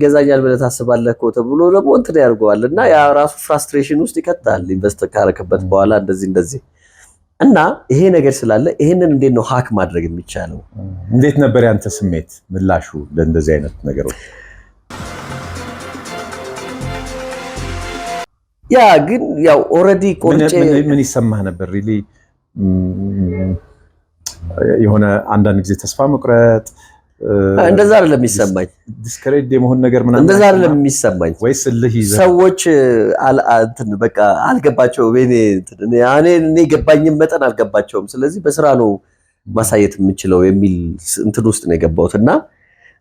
ገዛኛል ብለህ ታስባለህ እኮ ተብሎ ደግሞ እንትን ያርገዋልና ያ ራሱ ፍራስትሬሽን ውስጥ ይከታል ኢንቨስት ካረከበት በኋላ እንደዚህ እና ይሄ ነገር ስላለ ይሄንን እንዴት ነው ሃክ ማድረግ የሚቻለው እንዴት ነበር ያንተ ስሜት ምላሹ ለእንደዚህ አይነት ነገሮች ያ ግን ያው ኦሬዲ ቆርጬ ምን ይሰማህ ነበር ሪሊ የሆነ አንዳንድ ጊዜ ተስፋ መቁረጥ እንደዛ አይደለም የሚሰማኝ። ዲስከሬጅ የመሆን ነገር ምናምን እንደዛ አይደለም የሚሰማኝ። ወይስ እልህ ይዘህ ሰዎች እንትን በቃ አልገባቸውም። እኔ ገባኝም መጠን አልገባቸውም። ስለዚህ በስራ ነው ማሳየት የምችለው የሚል እንትን ውስጥ ነው የገባሁት እና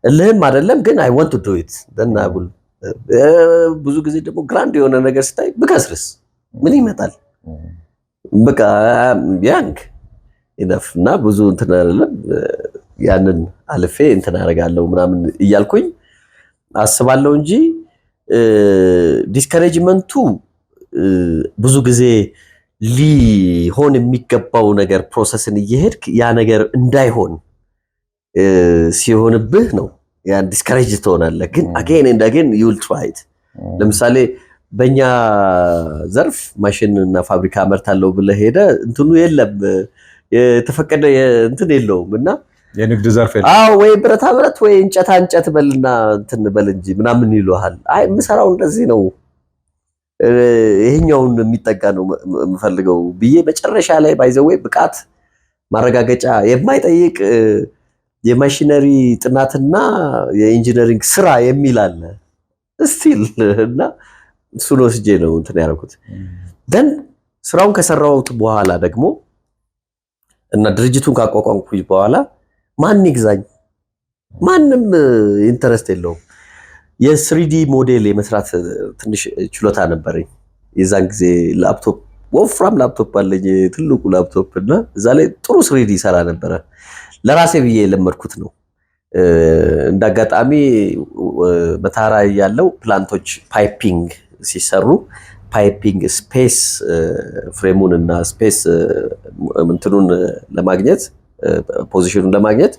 እልህም አይደለም ግን አይ ዋንት ቱ ዱ ኢት ደናቡል። ብዙ ጊዜ ደግሞ ግራንድ የሆነ ነገር ስታይ ብከስርስ ምን ይመጣል? በቃ ያንግ ኢነፍ እና ብዙ እንትን አይደለም ያንን አልፌ እንትን አደርጋለሁ ምናምን እያልኩኝ አስባለሁ እንጂ ዲስከሬጅመንቱ ብዙ ብዙ ጊዜ ሊሆን የሚገባው ነገር ፕሮሰስን እየሄድክ ያ ነገር እንዳይሆን ሲሆንብህ ነው ያ ዲስከሬጅ ትሆናለህ። ግን አጌን ኤንድ አጌን ዩ ዊል ትራይ ኢት። ለምሳሌ በእኛ ዘርፍ ማሽን እና ፋብሪካ አመርታለሁ ብለህ ሄደህ እንትኑ የለም የተፈቀደ እንትን የለውም እና የንግድ ዘርፍ የለም። አዎ ወይ ብረታ ብረት ወይ እንጨት በልና እንትን በል እንጂ ምናምን ይሉሃል። አይ የምሰራው እንደዚህ ነው ይሄኛውን የሚጠጋ ነው የምፈልገው ብዬ መጨረሻ ላይ ባይዘው ብቃት ማረጋገጫ የማይጠይቅ የማሽነሪ ጥናትና የኢንጂነሪንግ ስራ የሚል አለ ስቲል እና እሱን ወስጄ ነው እንትን ያደረኩት። ደን ስራውን ከሰራሁት በኋላ ደግሞ እና ድርጅቱን ካቋቋምኩኝ በኋላ ማን ይግዛኝ? ማንም ኢንተረስት የለውም። የስሪዲ ሞዴል የመስራት ትንሽ ችሎታ ነበረኝ። የዛን ጊዜ ላፕቶፕ ወፍራም ላፕቶፕ አለኝ፣ ትልቁ ላፕቶፕ እና እዛ ላይ ጥሩ ስሪዲ ይሰራ ነበረ። ለራሴ ብዬ የለመድኩት ነው። እንዳጋጣሚ በታራ ያለው ፕላንቶች ፓይፒንግ ሲሰሩ ፓይፒንግ ስፔስ ፍሬሙን እና ስፔስ እንትኑን ለማግኘት ፖዚሽኑን ለማግኘት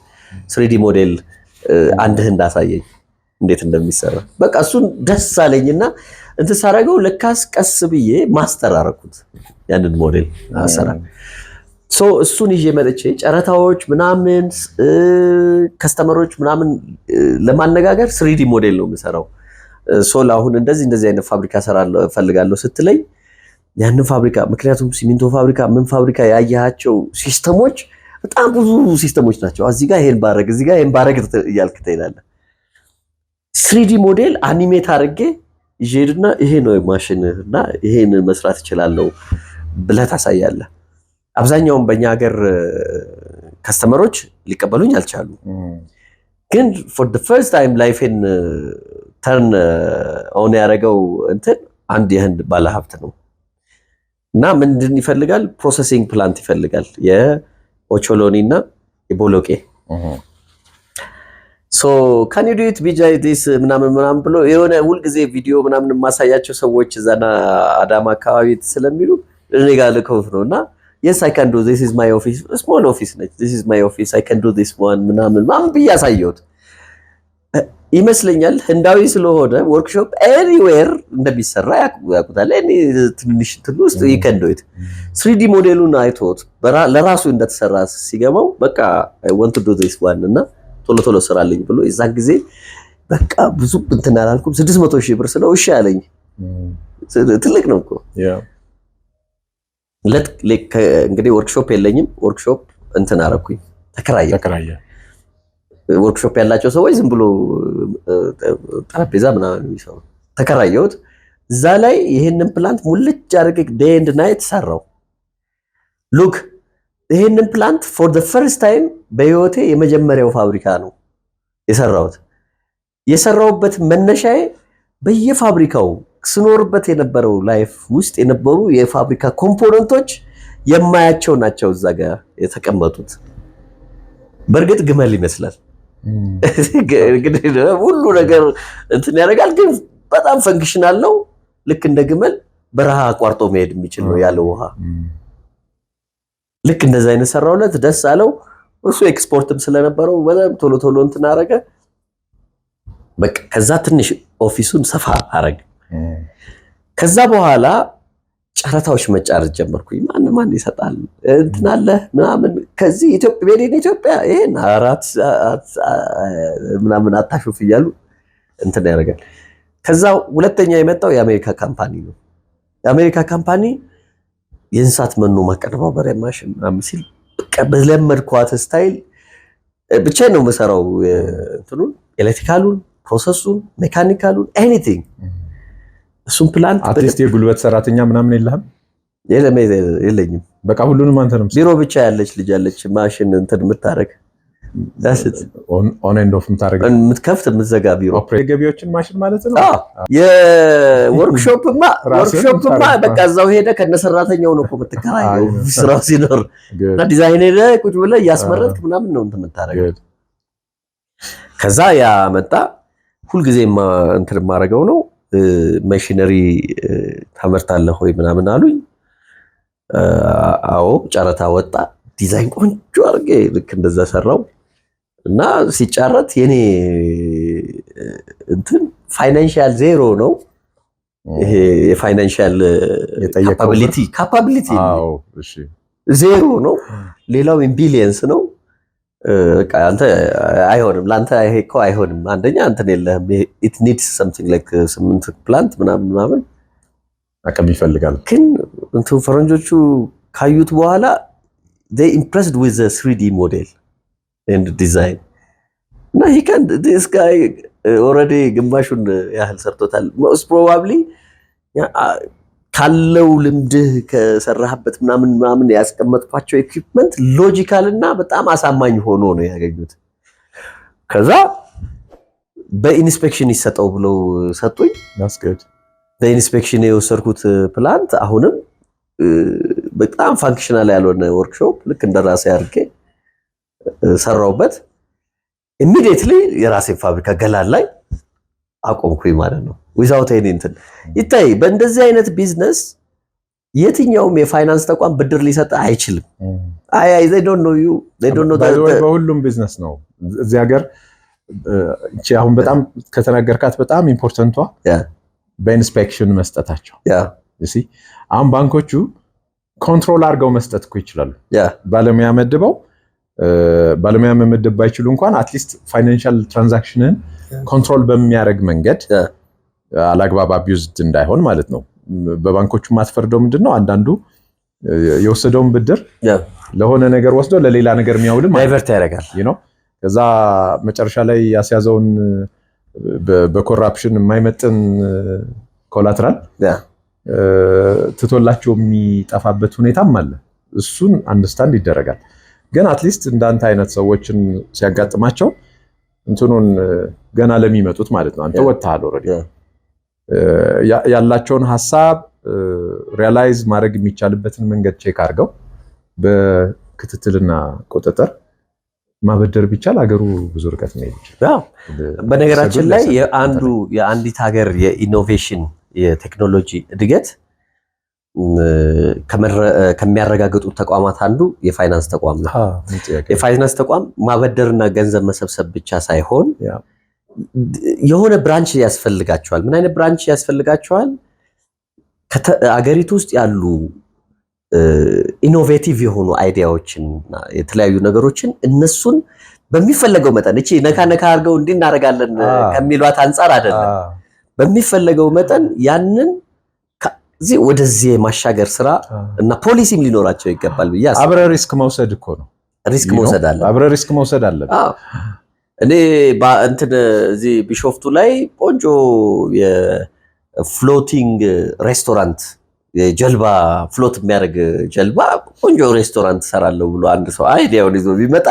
ስሪዲ ሞዴል አንድ ህንድ አሳየኝ እንዴት እንደሚሰራ። በቃ እሱን ደስ አለኝና እንትን ሳደርገው ለካስ ቀስ ብዬ ማስተር አደረኩት ያንን ሞዴል አሰራር። እሱን ይዤ መጥቼ ጨረታዎች ምናምን ከስተመሮች ምናምን ለማነጋገር ስሪዲ ሞዴል ነው የምሰራው። አሁን እንደዚህ አይነት ፋብሪካ ሰራለሁ ፈልጋለሁ ስትለኝ ያንን ፋብሪካ ምክንያቱም ሲሚንቶ ፋብሪካ ምን ፋብሪካ ያያቸው ሲስተሞች በጣም ብዙ ሲስተሞች ናቸው። እዚህ ጋር ይሄን ባረግ እያልክ ትሄዳለህ። ስሪዲ ሞዴል አኒሜት አድርጌ ይሄድና ይሄ ነው ማሽን እና ይሄን መስራት እችላለሁ ብለህ ታሳያለህ። አብዛኛውን በእኛ ሀገር ከስተመሮች ሊቀበሉኝ አልቻሉ። ግን ፎር the first time ላይፌን ተርን ኦን ያደረገው እንትን አንድ የህንድ ባለሀብት ነው እና ምንድን ይፈልጋል? ፕሮሰሲንግ ፕላንት ይፈልጋል የኦቾሎኒ እና የቦሎቄ ካን ዩ ዱ ኢት ቢጃይ ዲስ ምናምን ብሎ የሆነ ሁልጊዜ ቪዲዮ ምናምን የማሳያቸው ሰዎች እዛና አዳማ አካባቢ ስለሚሉ እኔ ጋር ልከውት ነው እና yes I can do this is my office small office ነች this is my office I can do this one ምናምን ብዬ አሳየሁት ይመስለኛል። ህንዳዊ ስለሆነ ወርክሾፕ ኤኒዌር እንደሚሰራ ያውቁታል። እኔ ትንሽ ውስጥ you can do it 3D ሞዴሉን አይቶት ለራሱ እንደተሰራ ሲገባው በቃ I want to do this one እና ቶሎ ስራልኝ ብሎ የዛን ጊዜ በቃ ብዙ እንትን አላልኩም 600,000 ብር ስለው እሺ አለኝ። ትልቅ ነው እኮ እንግዲህ ወርክሾፕ የለኝም። ወርክሾፕ እንትን አደረኩኝ ተከራየ። ወርክሾፕ ያላቸው ሰዎች ዝም ብሎ ጠረጴዛ ምናምን የሚሰሩ ተከራየሁት። እዛ ላይ ይሄንን ፕላንት ሙልጭ አድርጌ ዴይ ኤንድ ናይት ሰራው። ሉክ ይሄንን ፕላንት ፎር the first time በህይወቴ የመጀመሪያው ፋብሪካ ነው የሰራሁት። የሰራሁበት መነሻዬ በየፋብሪካው ስኖርበት የነበረው ላይፍ ውስጥ የነበሩ የፋብሪካ ኮምፖነንቶች የማያቸው ናቸው እዛ ጋር የተቀመጡት። በእርግጥ ግመል ይመስላል ሁሉ ነገር እንትን ያደርጋል፣ ግን በጣም ፈንክሽናል ነው። ልክ እንደ ግመል በረሃ አቋርጦ መሄድ የሚችል ነው ያለ ውሃ። ልክ እንደዛ አይነት ሰራውለት፣ ደስ አለው። እሱ ኤክስፖርትም ስለነበረው በጣም ቶሎ እንትን አደረገ። በቃ ከዛ ትንሽ ኦፊሱን ሰፋ አደረገ። ከዛ በኋላ ጨረታዎች መጫረት ጀመርኩኝ። ማን ይሰጣል እንትን አለ ምናምን ከዚህ ኢትዮጵያ ይሄን አራት ምናምን አታሹፍ እያሉ እንትን ያደርጋል። ከዛ ሁለተኛ የመጣው የአሜሪካ ካምፓኒ ነው። የአሜሪካ ካምፓኒ የእንስሳት መኖ ማቀነባበሪያ ማሽን ምናምን ሲል በቃ በለመድኳት ስታይል ብቻዬን ነው የምሰራው እንትኑን ኤሌክትሪካሉን ፕሮሰሱን ሜካኒካሉን ኤኒቲንግ እሱን ፕላንት አትሊስት የጉልበት ሰራተኛ ምናምን የለህም? የለኝም። በቃ ሁሉንም አንተ ነው ቢሮ ብቻ ያለች ልጅ ያለች ማሽን እንትን የምታረግ ኦን ኤንድ ኦፍ የምትከፍት የምትዘጋ ቢሮ ገቢዎችን ማሽን ማለት ነው። የወርክሾፕማ በቃ እዛው ሄደ ከነሰራተኛው ነው እኮ የምትከራየው ስራው ሲኖር እና ዲዛይን ሄደ ቁጭ ብለህ እያስመረጥክ ምናምን ነው እንትን የምታረገው። ከዛ ያ መጣ ሁልጊዜ እንትን የማደርገው ነው ማሽነሪ ታመርታለህ ወይ ምናምን አሉኝ። አዎ ጨረታ ወጣ። ዲዛይን ቆንጆ አድርጌ ልክ እንደዛ ሰራው እና ሲጫረት የኔ እንትን ፋይናንሻል ዜሮ ነው። ይሄ የፋይናንሻል ካፓቢሊቲ ዜሮ ነው። ሌላው ቢሊየንስ ነው። በቃ አንተ አይሆንም ላንተ ይሄ እኮ አይሆንም። አንደኛ እንትን የለህም it needs something like 8 ፕላንት ምናምን አቅም ይፈልጋል። ግን እንትን ፈረንጆቹ ካዩት በኋላ they impressed with the 3D model and design እና he can this guy already ግማሹን ያህል ሰርቶታል። most probably ካለው ልምድህ ከሰራህበት ምናምን ያስቀመጥኳቸው ኢኩዊፕመንት ሎጂካል እና በጣም አሳማኝ ሆኖ ነው ያገኙት። ከዛ በኢንስፔክሽን ይሰጠው ብለው ሰጡኝ። በኢንስፔክሽን የወሰድኩት ፕላንት አሁንም በጣም ፋንክሽናል ያልሆነ ወርክሾፕ ልክ እንደራሴ አድርጌ ሰራውበት። ኢሚዲየትሊ የራሴ ፋብሪካ ገላን ላይ አቆምኩኝ ማለት ነው። ዊዛውት ኤኒ እንትን ይታይ። በእንደዚህ አይነት ቢዝነስ የትኛውም የፋይናንስ ተቋም ብድር ሊሰጥ አይችልም። they don't know you they don't know በሁሉም ቢዝነስ ነው እዚህ ሀገር። እቺ አሁን በጣም ከተናገርካት በጣም ኢምፖርታንቷ በኢንስፔክሽን መስጠታቸው። አሁን ባንኮቹ ኮንትሮል አድርገው መስጠት እኮ ይችላሉ። ባለሙያ መድበው ባለሙያ መመደብ ባይችሉ እንኳን አትሊስት ፋይናንሻል ትራንዛክሽንን ኮንትሮል በሚያደርግ መንገድ አላግባብ አቢዩዝድ እንዳይሆን ማለት ነው። በባንኮቹ ማትፈርደው ምንድነው አንዳንዱ የወሰደውን ብድር ለሆነ ነገር ወስዶ ለሌላ ነገር የሚያውልም ዳይቨርት ያደርጋል ከዛ መጨረሻ ላይ ያስያዘውን በኮራፕሽን የማይመጥን ኮላትራል ትቶላቸው የሚጠፋበት ሁኔታም አለ። እሱን አንደርስታንድ ይደረጋል። ግን አትሊስት እንዳንተ አይነት ሰዎችን ሲያጋጥማቸው እንትኑን ገና ለሚመጡት ማለት ነው አንተ ወጣሃል ኦሬዲ ያላቸውን ሐሳብ ሪያላይዝ ማድረግ የሚቻልበትን መንገድ ቼክ አድርገው በክትትልና ቁጥጥር ማበደር ቢቻል ሀገሩ ብዙ ርቀት ነው ይችላል። በነገራችን ላይ የአንዲት ሀገር የኢኖቬሽን የቴክኖሎጂ እድገት ከሚያረጋግጡት ተቋማት አንዱ የፋይናንስ ተቋም ነው። የፋይናንስ ተቋም ማበደርና ገንዘብ መሰብሰብ ብቻ ሳይሆን የሆነ ብራንች ያስፈልጋቸዋል። ምን አይነት ብራንች ያስፈልጋቸዋል? አገሪቱ ውስጥ ያሉ ኢኖቬቲቭ የሆኑ አይዲያዎችን የተለያዩ ነገሮችን እነሱን በሚፈለገው መጠን እቺ ነካ አድርገው እንድናረጋለን ከሚሏት አንፃር አይደለም። በሚፈለገው መጠን ያንን እዚህ ወደዚህ ማሻገር ስራ እና ፖሊሲም ሊኖራቸው ይገባል ብዬ አስባለሁ። አብረ ሪስክ መውሰድ እኮ ነው። ሪስክ መውሰድ አለ። አብረ ሪስክ መውሰድ አለ። እኔ እንትን እዚህ ቢሾፍቱ ላይ ቆንጆ የፍሎቲንግ ሬስቶራንት የጀልባ ፍሎት የሚያደርግ ጀልባ ቆንጆ ሬስቶራንት ሰራለሁ ብሎ አንድ ሰው አይዲያውን ይዞ ቢመጣ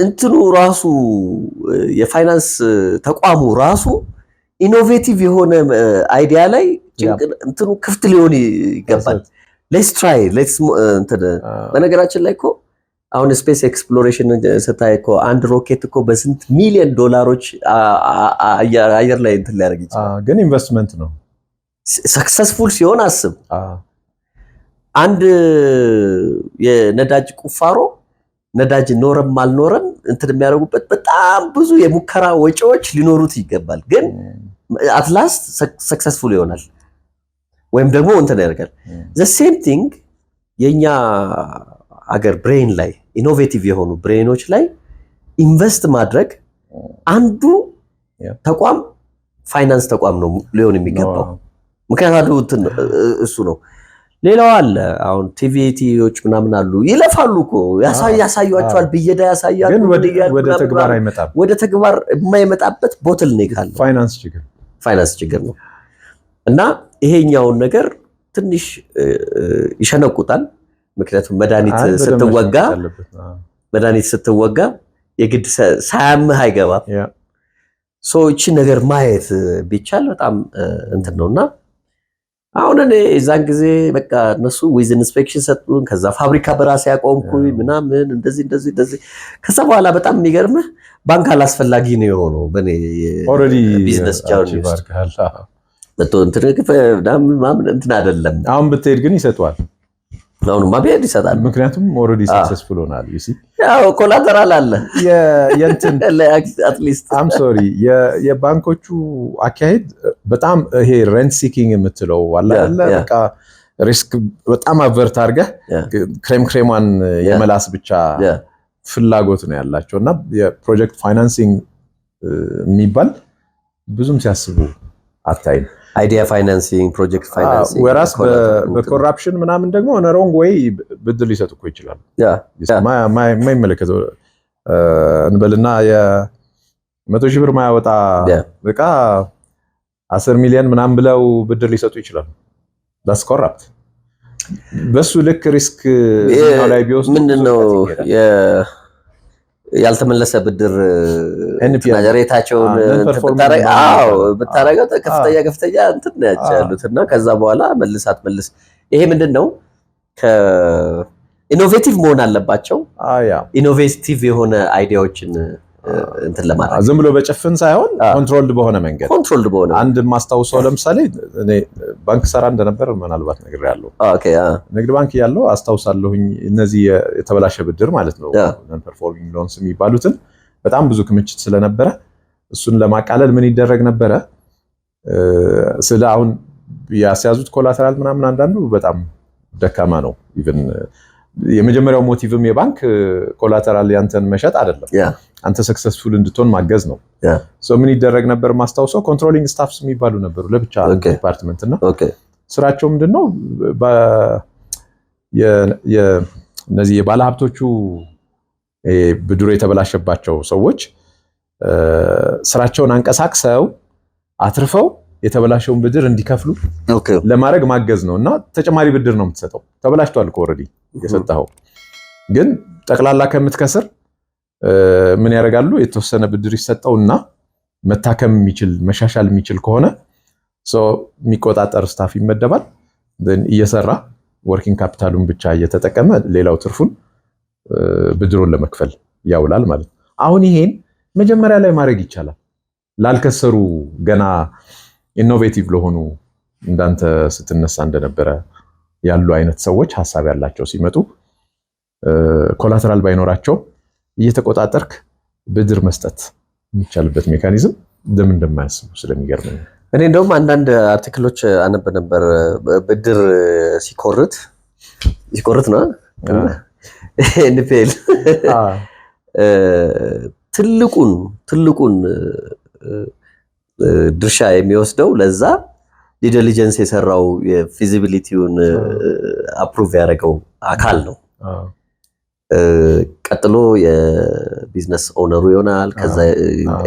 እንትኑ ራሱ የፋይናንስ ተቋሙ ራሱ ኢኖቬቲቭ የሆነ አይዲያ ላይ እንትኑ ክፍት ሊሆን ይገባል። ሌትስ ትራይ በነገራችን ላይ እኮ አሁን ስፔስ ኤክስፕሎሬሽን ስታይ እኮ አንድ ሮኬት እኮ በስንት ሚሊዮን ዶላሮች አየር ላይ እንትን ሊያደርግ ይችላል። ግን ኢንቨስትመንት ነው። ሰክሰስፉል ሲሆን አስብ። አንድ የነዳጅ ቁፋሮ ነዳጅ ኖረም አልኖረም እንትን የሚያደርጉበት በጣም ብዙ የሙከራ ወጪዎች ሊኖሩት ይገባል። ግን አትላስት ሰክሰስፉል ይሆናል ወይም ደግሞ እንትን ያደርጋል። ዘ ሴም ቲንግ የኛ አገር ብሬን ላይ ኢኖቬቲቭ የሆኑ ብሬኖች ላይ ኢንቨስት ማድረግ አንዱ ተቋም ፋይናንስ ተቋም ነው ሊሆን የሚገባው። ምክንያቱም እሱ ነው ሌላው አለ አሁን ቲቪቲዎች ምናምን አሉ ይለፋሉ እኮ ያሳያቸዋል ብየዳ ያሳያሉ ግን ወደ ተግባር አይመጣም። ወደ ተግባር የማይመጣበት ቦትልኔክ አለ። ፋይናንስ ችግር ነው እና ይሄኛውን ነገር ትንሽ ይሸነቁታል። ምክንያቱም መድኃኒት ስትወጋ የግድ ሳያምህ አይገባም። እቺ ነገር ማየት ቢቻል በጣም እንትን ነውና አሁን እኔ እዛን ጊዜ በቃ እነሱ ዊዝ ኢንስፔክሽን ሰጡን። ከዛ ፋብሪካ በራሴ ያቆምኩኝ ምናምን እንደዚህ ከዛ በኋላ በጣም የሚገርምህ ባንክ አላስፈላጊ ነው የሆነው በኔ ቢዝነስ ጃርኒ እንትን አይደለም። አሁን ብትሄድ ግን ይሰጧል። አሁንማ ብሄድ ይሰጣል። ምክንያቱም ኦልሬዲ ሰክሰስፉል ሆናል። ያው ኮላተራል አለ የእንትን አትሊስት አም ሶሪ የባንኮቹ አካሄድ በጣም ይሄ ሬንት ሲኪንግ የምትለው አለ በቃ ሪስክ በጣም አቨርት አድርገህ ክሬሟን የመላስ ብቻ ፍላጎት ነው ያላቸው እና የፕሮጀክት ፋይናንሲንግ የሚባል ብዙም ሲያስቡ አታይም። አይዲያ ፋይናንሲንግ፣ ፕሮጀክት ፋይናንሲንግ ወራስ በኮራፕሽን ምናምን ደግሞ on a wrong way ብድር ሊሰጡ እኮ ይችላሉ። የማይመለከተው እንበልና የ100,000 ብር ማያወጣ በቃ 10 ሚሊዮን ምናምን ብለው ብድር ሊሰጡ ይችላሉ። that's corrupt። በሱ ልክ ሪስክ እኛው ላይ ቢወስዱ ምንድነው ያልተመለሰ ብድር ሬታቸውን ብታረገው ከፍተኛ እንትን ያቻሉትና ከዛ በኋላ መልስ ይሄ ምንድነው ኢኖቬቲቭ መሆን አለባቸው። ኢኖቬቲቭ የሆነ አይዲያዎችን እንትን ለማድረግ ዝም ብሎ በጭፍን ሳይሆን ኮንትሮልድ በሆነ መንገድ አንድ ማስታውሰው ለምሳሌ እኔ ባንክ ሰራ እንደነበር ምናልባት ነግሬያለሁ። ንግድ ባንክ ያለው አስታውሳለሁኝ። እነዚህ የተበላሸ ብድር ማለት ነው ነን ፐርፎርሚንግ ሎንስ የሚባሉትን በጣም ብዙ ክምችት ስለነበረ እሱን ለማቃለል ምን ይደረግ ነበረ? ስለ አሁን ያስያዙት ኮላተራል ምናምን አንዳንዱ በጣም ደካማ ነው። ኢቭን የመጀመሪያው ሞቲቭም የባንክ ኮላተራል ያንተን መሸጥ አይደለም፣ አንተ ሰክሰስፉል እንድትሆን ማገዝ ነው። ምን ይደረግ ነበር ማስታውሰው? ኮንትሮሊንግ ስታፍስ የሚባሉ ነበሩ ለብቻ ዲፓርትመንት እና ስራቸው ምንድነው እነዚህ የባለ ሀብቶቹ ብድሩ የተበላሸባቸው ሰዎች ስራቸውን አንቀሳቅሰው አትርፈው የተበላሸውን ብድር እንዲከፍሉ ለማድረግ ማገዝ ነው እና ተጨማሪ ብድር ነው የምትሰጠው። ተበላሽቷል እኮ ኦልሬዲ የሰጠኸው፣ ግን ጠቅላላ ከምትከስር ምን ያደርጋሉ? የተወሰነ ብድር ይሰጠውና መታከም የሚችል መሻሻል የሚችል ከሆነ የሚቆጣጠር ስታፍ ይመደባል። እየሰራ ወርኪንግ ካፒታሉን ብቻ እየተጠቀመ ሌላው ትርፉን ብድሩን ለመክፈል ያውላል ማለት ነው። አሁን ይሄን መጀመሪያ ላይ ማድረግ ይቻላል። ላልከሰሩ ገና ኢኖቬቲቭ ለሆኑ እንዳንተ ስትነሳ እንደነበረ ያሉ አይነት ሰዎች ሐሳብ ያላቸው ሲመጡ ኮላተራል ባይኖራቸው እየተቆጣጠርክ ብድር መስጠት የሚቻልበት ሜካኒዝም ለምን እንደማያስቡ ስለሚገርመኝ እኔ እንደውም አንዳንድ አርቲክሎች አነብ ነበር። ብድር ሲቆርጥ ነው ኤንፒኤል ትልቁን ድርሻ የሚወስደው ለዛ ዲሊጀንስ የሰራው የፊዚቢሊቲውን አፕሩቭ ያደረገው አካል ነው። ቀጥሎ የቢዝነስ ኦነሩ ይሆናል። ከዛ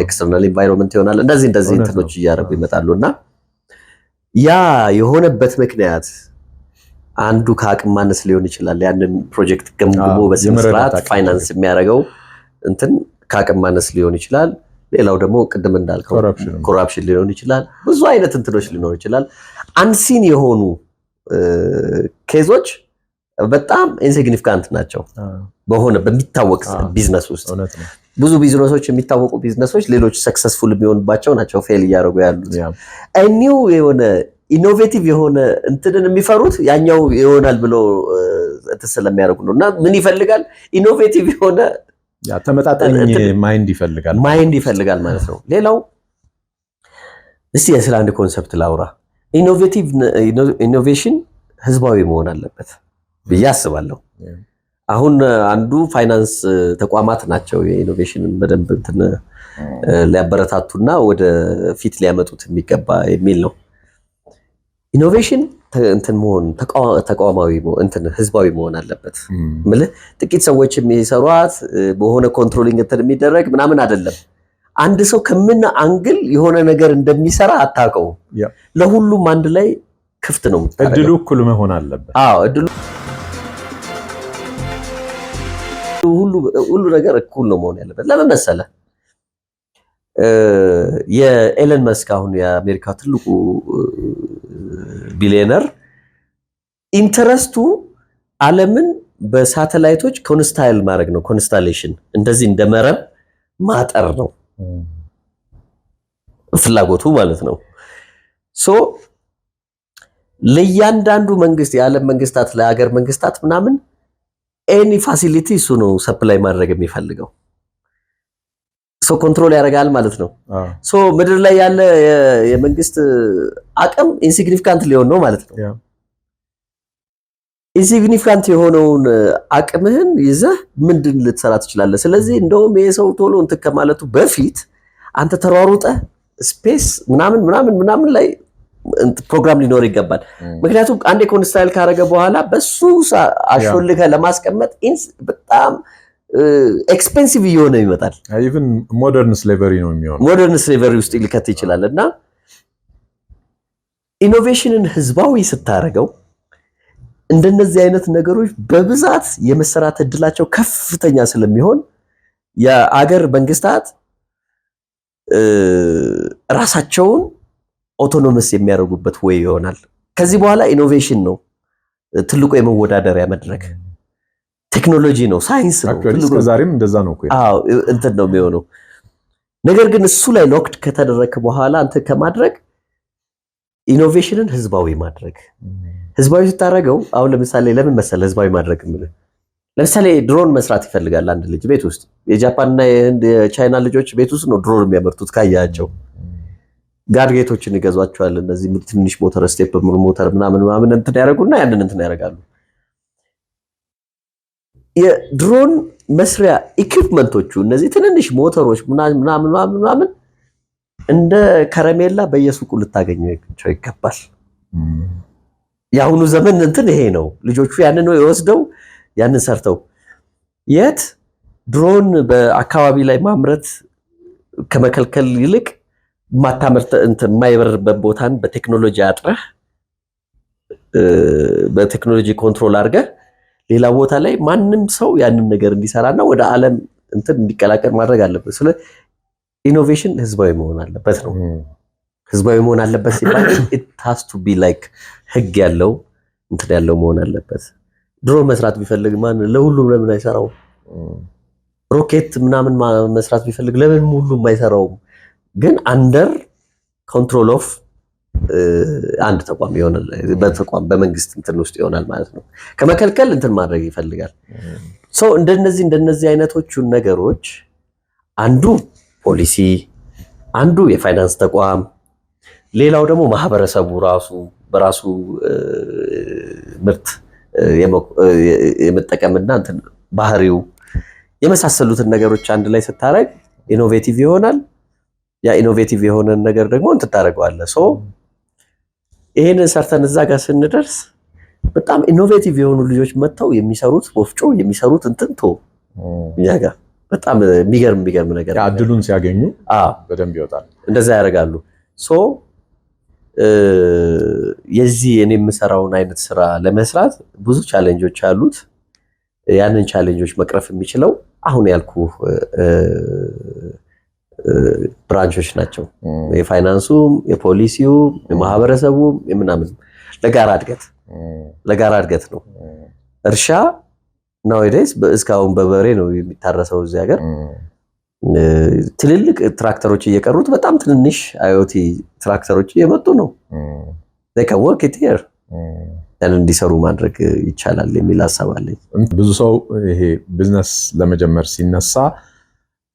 ኤክስተርናል ኢንቫይሮንመንት ይሆናል። እንደዚህ እንትኖች እያደረጉ ይመጣሉና ያ የሆነበት ምክንያት አንዱ ከአቅም ማነስ ሊሆን ይችላል። ያንን ፕሮጀክት ገምግሞ በስርዓት ፋይናንስ የሚያደርገው እንትን ከአቅም ማነስ ሊሆን ይችላል። ሌላው ደግሞ ቅድም እንዳልከው ኮራፕሽን ሊሆን ይችላል። ብዙ አይነት እንትኖች ሊኖር ይችላል። አንሲን የሆኑ ኬዞች በጣም ኢንሲግኒፊካንት ናቸው በሚታወቅ ቢዝነስ ውስጥ። ብዙ ቢዝነሶች የሚታወቁ ቢዝነሶች ሌሎች ሰክሰስፉል የሚሆኑባቸው ናቸው ፌል እያደረጉ ያሉት። እኒው የሆነ ኢኖቬቲቭ የሆነ እንትንን የሚፈሩት ያኛው ይሆናል ብሎ ስለሚያደርጉ ነው። እና ምን ይፈልጋል? ኢኖቬቲቭ የሆነ ተመጣጣኝ ማይንድ ይፈልጋል ማለት ነው። ሌላው እስቲ ስለ አንድ ኮንሰፕት ላውራ። ኢኖቬሽን ህዝባዊ መሆን አለበት ብዬ አስባለሁ። አሁን አንዱ ፋይናንስ ተቋማት ናቸው የኢኖቬሽንን በደንብ እንትን ሊያበረታቱና ወደ ፊት ሊያመጡት የሚገባ የሚል ነው። ኢኖቬሽን እንትን መሆን ተቋማዊ እንትን ህዝባዊ መሆን አለበት። ማለት ጥቂት ሰዎች የሚሰሯት በሆነ ኮንትሮሊንግ እንትን የሚደረግ ምናምን አይደለም። አንድ ሰው ከምን አንግል የሆነ ነገር እንደሚሰራ አታውቀው። ለሁሉም አንድ ላይ ክፍት ነው። እድሉ እኩል መሆን አለበት። አዎ እድሉ ሁሉ ነገር እኩል ነው መሆን ያለበት። ለምን መሰለህ? የኤለን መስክ አሁን የአሜሪካ ትልቁ ቢሊዮነር ኢንተረስቱ ዓለምን በሳተላይቶች ኮንስታይል ማድረግ ነው። ኮንስታሌሽን እንደዚህ እንደመረብ ማጠር ነው ፍላጎቱ ማለት ነው። ሶ ለእያንዳንዱ መንግስት የዓለም መንግስታት ለሀገር መንግስታት ምናምን ኤኒ ፋሲሊቲ እሱ ነው ሰፕላይ ማድረግ የሚፈልገው። ሶ ኮንትሮል ያደርጋል ማለት ነው። ሶ ምድር ላይ ያለ የመንግስት አቅም ኢንሲግኒፊካንት ሊሆን ነው ማለት ነው። ኢንሲግኒፊካንት የሆነውን አቅምህን ይዘህ ምንድን ልትሰራ ትችላለህ? ስለዚህ እንደውም ይሄ ሰው ቶሎ እንትን ከማለቱ በፊት አንተ ተሯሩጠህ ስፔስ ምናምን ላይ ፕሮግራም ሊኖር ይገባል። ምክንያቱም አንዴ ኮንስታይል ካደረገ በኋላ በሱ አሾልከህ ለማስቀመጥ በጣም ኤክስፔንሲቭ እየሆነ ይመጣል። ኢቭን ሞደርን ስሌቨሪ ነው የሚሆነው። ሞደርን ስሌቨሪ ውስጥ ሊከት ይችላል። እና ኢኖቬሽንን ህዝባዊ ስታደርገው እንደነዚህ አይነት ነገሮች በብዛት የመሰራት እድላቸው ከፍተኛ ስለሚሆን የአገር መንግስታት ራሳቸውን ኦቶኖመስ የሚያደርጉበት ወይ ይሆናል። ከዚህ በኋላ ኢኖቬሽን ነው ትልቁ የመወዳደሪያ መድረክ። ቴክኖሎጂ ነው፣ ሳይንስ ነው። ዛሬም እንደዛ ነው እኮ። አዎ እንትን ነው የሚሆነው። ነገር ግን እሱ ላይ ሎክድ ከተደረከ በኋላ አንተ ከማድረግ ኢኖቬሽንን ህዝባዊ ማድረግ። ህዝባዊ ስታደርገው አሁን ለምሳሌ ለምን መሰለ ህዝባዊ ማድረግ የምልህ፣ ለምሳሌ ድሮን መስራት ይፈልጋል አንድ ልጅ ቤት ውስጥ። የጃፓንና የህንድ የቻይና ልጆች ቤት ውስጥ ነው ድሮን የሚያመርቱት። ካያቸው ጋድጌቶችን ይገዟቸዋል። እነዚህ ትንሽ ሞተር ስቴፕ ሞተር ምናምን እንትን ያደርጉና ያንን እንትን ያደርጋሉ። የድሮን መስሪያ ኢኩፕመንቶቹ እነዚህ ትንንሽ ሞተሮች ምናምን እንደ ከረሜላ በየሱቁ ልታገኘው ይገባል። የአሁኑ ዘመን እንትን ይሄ ነው። ልጆቹ ያንን ነው የወስደው ያንን ሰርተው የት ድሮን በአካባቢ ላይ ማምረት ከመከልከል ይልቅ ማታመርተ እንትን የማይበርበት ቦታን በቴክኖሎጂ አጥረህ በቴክኖሎጂ ኮንትሮል አድርገህ ሌላ ቦታ ላይ ማንም ሰው ያንን ነገር እንዲሰራና ወደ ዓለም እንትን እንዲቀላቀል ማድረግ አለበት። ስለ ኢኖቬሽን ህዝባዊ መሆን አለበት ነው። ህዝባዊ መሆን አለበት ሲባል it has to be like ህግ ያለው እንትን ያለው መሆን አለበት። ድሮን መስራት ቢፈልግ ማን ለሁሉም ለምን አይሰራው? ሮኬት ምናምን መስራት ቢፈልግ ለምን ሁሉም አይሰራውም? ግን አንደር ኮንትሮል ኦፍ አንድ ተቋም ይሆናል። በተቋም በመንግስት እንትን ውስጥ ይሆናል ማለት ነው። ከመከልከል እንትን ማድረግ ይፈልጋል። ሶ እንደነዚህ አይነቶቹን ነገሮች አንዱ ፖሊሲ፣ አንዱ የፋይናንስ ተቋም፣ ሌላው ደግሞ ማህበረሰቡ ራሱ በራሱ ምርት የመጠቀምና እንትን ባህሪው የመሳሰሉትን ነገሮች አንድ ላይ ስታረግ ኢኖቬቲቭ ይሆናል። ያ ኢኖቬቲቭ የሆነ ነገር ደግሞ እንትን ታደርገዋለህ። ሶ ይሄንን ሰርተን እዛ ጋር ስንደርስ በጣም ኢኖቬቲቭ የሆኑ ልጆች መጥተው የሚሰሩት ወፍጮ የሚሰሩት እንትንቶ እኛ ጋር በጣም የሚገርም ነገር እድሉን ሲያገኙ በደንብ ይወጣል። እንደዛ ያደርጋሉ። ሶ የዚህ እኔ የምሰራውን አይነት ስራ ለመስራት ብዙ ቻሌንጆች አሉት። ያንን ቻሌንጆች መቅረፍ የሚችለው አሁን ያልኩ ብራንቾች ናቸው። የፋይናንሱም፣ የፖሊሲውም፣ የማህበረሰቡም የምናምን ለጋራ እድገት ነው። እርሻ ናውዴስ እስካሁን በበሬ ነው የሚታረሰው እዚህ ሀገር። ትልልቅ ትራክተሮች እየቀሩት በጣም ትንንሽ አይኦቲ ትራክተሮች እየመጡ ነው። they can work it here ያንን እንዲሰሩ ማድረግ ይቻላል የሚል ሀሳብ አለኝ። ብዙ ሰው ይሄ ቢዝነስ ለመጀመር ሲነሳ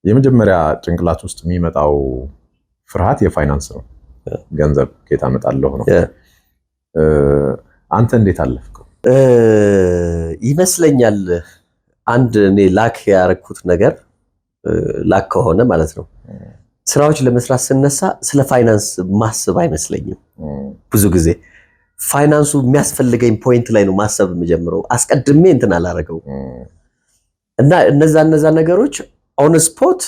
የመጀመሪያ ጭንቅላት ውስጥ የሚመጣው ፍርሃት የፋይናንስ ነው። ገንዘብ ከየት አመጣለሁ ነው። አንተ እንዴት አለፍከው? ይመስለኛል አንድ እኔ ላክ ያደረኩት ነገር ላክ ከሆነ ማለት ነው። ስራዎች ለመስራት ስነሳ ስለ ፋይናንስ ማስብ አይመስለኝም ብዙ ጊዜ። ፋይናንሱ የሚያስፈልገኝ ፖይንት ላይ ነው ማሰብ የምጀምረው። አስቀድሜ እንትን አላረገው እና እነዛ ነገሮች ኦን ስፖት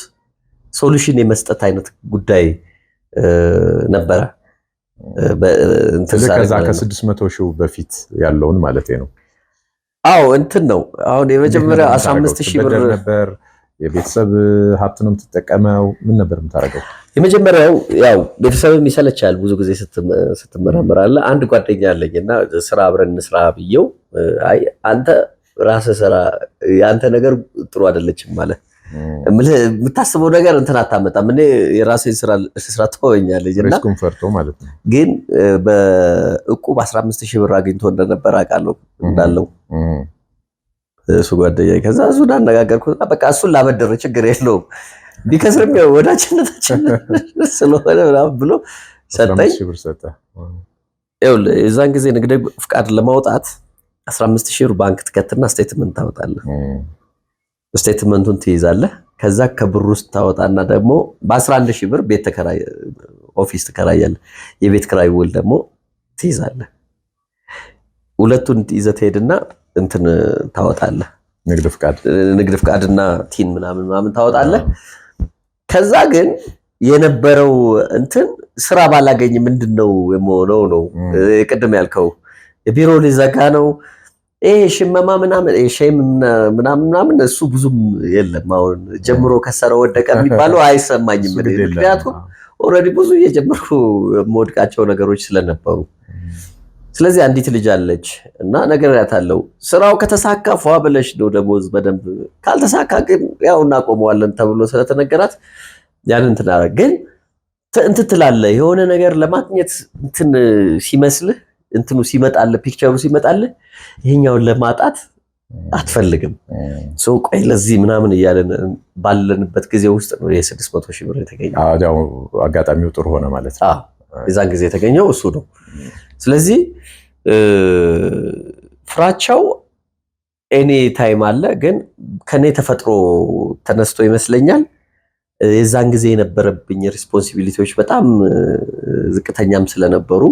ሶሉሽን የመስጠት አይነት ጉዳይ ነበረ። ከዛ ከ600 ሺህ በፊት ያለውን ማለት ነው። አዎ እንትን ነው። አሁን የመጀመሪያ 15000 ብር ነበር። የቤተሰብ ሀብት ነው የምትጠቀመው? ምን ነበር የምታደርገው? የመጀመሪያው ያው ቤተሰብም ይሰለቻል ብዙ ጊዜ ስትመራመራለህ። አንድ ጓደኛ አለኝና ስራ አብረን እንስራ ብየው፣ አይ አንተ ራስህ ስራ፣ የአንተ ነገር ጥሩ አይደለችም ማለት የምታስበው ነገር እንትን አታመጣም። እኔ የራሴን ስራ ተወኛለች እና ኮንፈርቶ ማለት ነው። ግን በእቁብ 15000 ብር አግኝቶ እንደነበር አውቃለሁ እንዳለው እሱ ጓደኛ። ከዛ እሱን አነጋገርኩት። በቃ እሱን ላበደረ ችግር የለውም ቢከስርም ወዳጅነታችን ስለሆነ ምናምን ብሎ ሰጠኝ። የዛን ጊዜ ንግድ ፍቃድ ለማውጣት 15000 ብር ባንክ ትከትና ስቴትመንት ታወጣለህ። ስቴትመንቱን ትይዛለህ። ከዛ ከብር ውስጥ ታወጣና ደግሞ በ11000 ብር ቤት ኦፊስ ትከራያለህ። የቤት ክራይ ውል ደግሞ ትይዛለህ። ሁለቱን ይዘህ ትሄድና እንትን ታወጣለህ። ንግድ ፍቃድና ቲን ምናምን ታወጣለህ። ከዛ ግን የነበረው እንትን ስራ ባላገኝ ምንድነው የምሆነው ነው። ቅድም ያልከው የቢሮ ሊዘጋ ነው። ሽመማ ምናምን እሱ ብዙም የለም። አሁን ጀምሮ ከሰረ ወደቀ የሚባለው አይሰማኝም። ምክንያቱም ኦልሬዲ ብዙ እየጀመርኩ የምወድቃቸው ነገሮች ስለነበሩ። ስለዚህ አንዲት ልጅ አለች እና ነግሬያታለሁ። ስራው ከተሳካ ፏ ብለሽ ነው ደሞዝ በደንብ፣ ካልተሳካ ግን ያው እናቆመዋለን ተብሎ ስለተነገራት ያንን እንትን አደረግ። ግን እንትን ትላለህ የሆነ ነገር ለማግኘት እንትን ሲመስልህ እንትኑ ሲመጣልህ ፒክቸሩ ሲመጣልህ ይሄኛውን ለማጣት አትፈልግም። ሰው ቆይ ለዚህ ምናምን እያለን ባለንበት ጊዜ ውስጥ ነው የ600 ሺህ ብር የተገኘው። ያው አጋጣሚው ጥሩ ሆነ ማለት ነው። የዛን ጊዜ የተገኘው እሱ ነው። ስለዚህ ፍራቻው ኤኒ ታይም አለ። ግን ከኔ ተፈጥሮ ተነስቶ ይመስለኛል የዛን ጊዜ የነበረብኝ ሪስፖንሲቢሊቲዎች በጣም ዝቅተኛም ስለነበሩ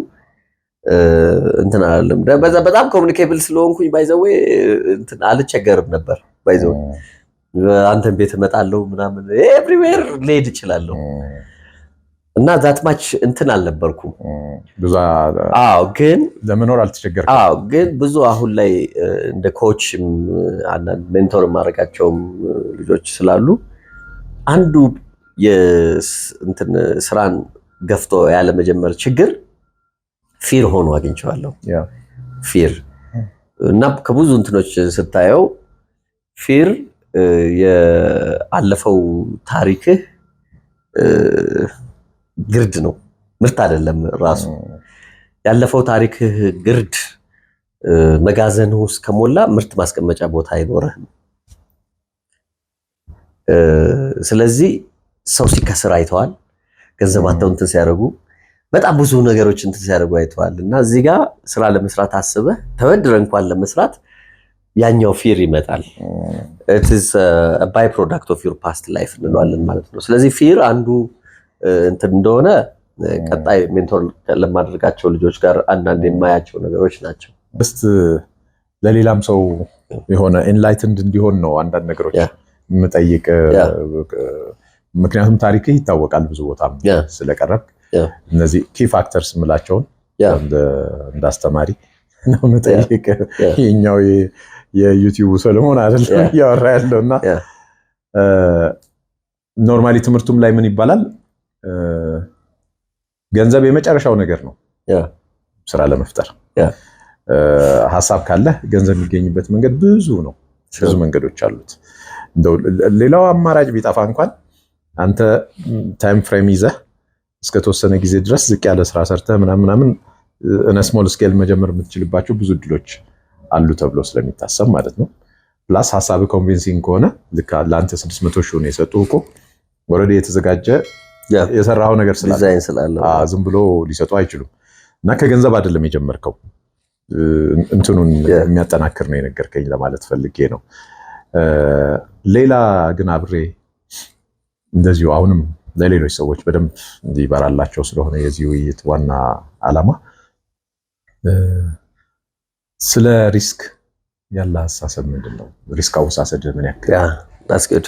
እንትን አላለም። በጣም ኮሙኒኬብል ስለሆንኩኝ ባይዘዌ እንትን አልቸገርም ነበር። ባይዘዌ አንተን ቤት እመጣለሁ ምናምን ኤቭሪዌር ልሄድ እችላለሁ እና ዛትማች እንትን አልነበርኩም ብዙ። ግን ለመኖር አልተቸገርኩም። ግን ብዙ አሁን ላይ እንደ ኮችም አንዳንድ ሜንቶር ማድረጋቸውም ልጆች ስላሉ አንዱ የእንትን ስራን ገፍቶ ያለ መጀመር ችግር ፊር ሆኖ አግኝቼዋለሁ። ፊር እና ከብዙ እንትኖች ስታየው ፊር የአለፈው ታሪክህ ግርድ ነው፣ ምርት አይደለም። ራሱ ያለፈው ታሪክህ ግርድ መጋዘን ውስጥ ከሞላ ምርት ማስቀመጫ ቦታ አይኖርህም። ስለዚህ ሰው ሲከስር አይተዋል፣ ገንዘብ አተው እንትን ሲያደርጉ በጣም ብዙ ነገሮች እንትን ሲያደርጉ አይተዋል። እና እዚህ ጋር ስራ ለመስራት አስበህ ተበድረ እንኳን ለመስራት ያኛው ፊር ይመጣል። it is a byproduct of your past life እንለዋለን ማለት ነው። ስለዚህ ፊር አንዱ እንትን እንደሆነ ቀጣይ ሜንቶር ለማድረጋቸው ልጆች ጋር አንዳንድ የማያቸው ነገሮች ናቸው። ለሌላም ሰው የሆነ ኢንላይትንድ እንዲሆን ነው አንዳንድ ነገሮች የምጠይቅ። ምክንያቱም ታሪክህ ይታወቃል ብዙ ቦታ ስለቀረብክ እነዚህ ኪ ፋክተርስ የምላቸውን እንዳስተማሪ ነው የምጠይቅ። ይኸኛው የዩቲዩብ ሰለሞን አይደለም እያወራ ያለውና ኖርማሊ ትምህርቱም ላይ ምን ይባላል? ገንዘብ የመጨረሻው ነገር ነው ስራ ለመፍጠር። ሀሳብ ካለ ገንዘብ የሚገኝበት መንገድ ብዙ ነው፣ ብዙ መንገዶች አሉት። ሌላው አማራጭ ቢጠፋ እንኳን አንተ ታይም ፍሬም ይዘህ እስከ ተወሰነ ጊዜ ድረስ ዝቅ ያለ ስራ ሰርተህ ምናምን እነ ስሞል ስኬል መጀመር የምትችልባቸው ብዙ እድሎች አሉ ተብሎ ስለሚታሰብ ማለት ነው። ፕላስ ሀሳብ ኮንቪንሲንግ ከሆነ ልክ ለአንተ 600 ሺህ ነው የሰጡህ እኮ ኦልሬዲ የተዘጋጀ የሰራው ነገር ስላለ ዝም ብሎ ሊሰጡ አይችሉም። እና ከገንዘብ አይደለም የጀመርከው፣ እንትኑን የሚያጠናክር ነው የነገርከኝ ለማለት ፈልጌ ነው። ሌላ ግን አብሬ እንደዚሁ አሁንም ለሌሎች ሰዎች በደንብ እንዲበራላቸው ስለሆነ የዚህ ውይይት ዋና ዓላማ ስለ ሪስክ ያለ ሀሳብ ምንድን ነው? ሪስክ አወሳሰድ ምን ያክል? that's good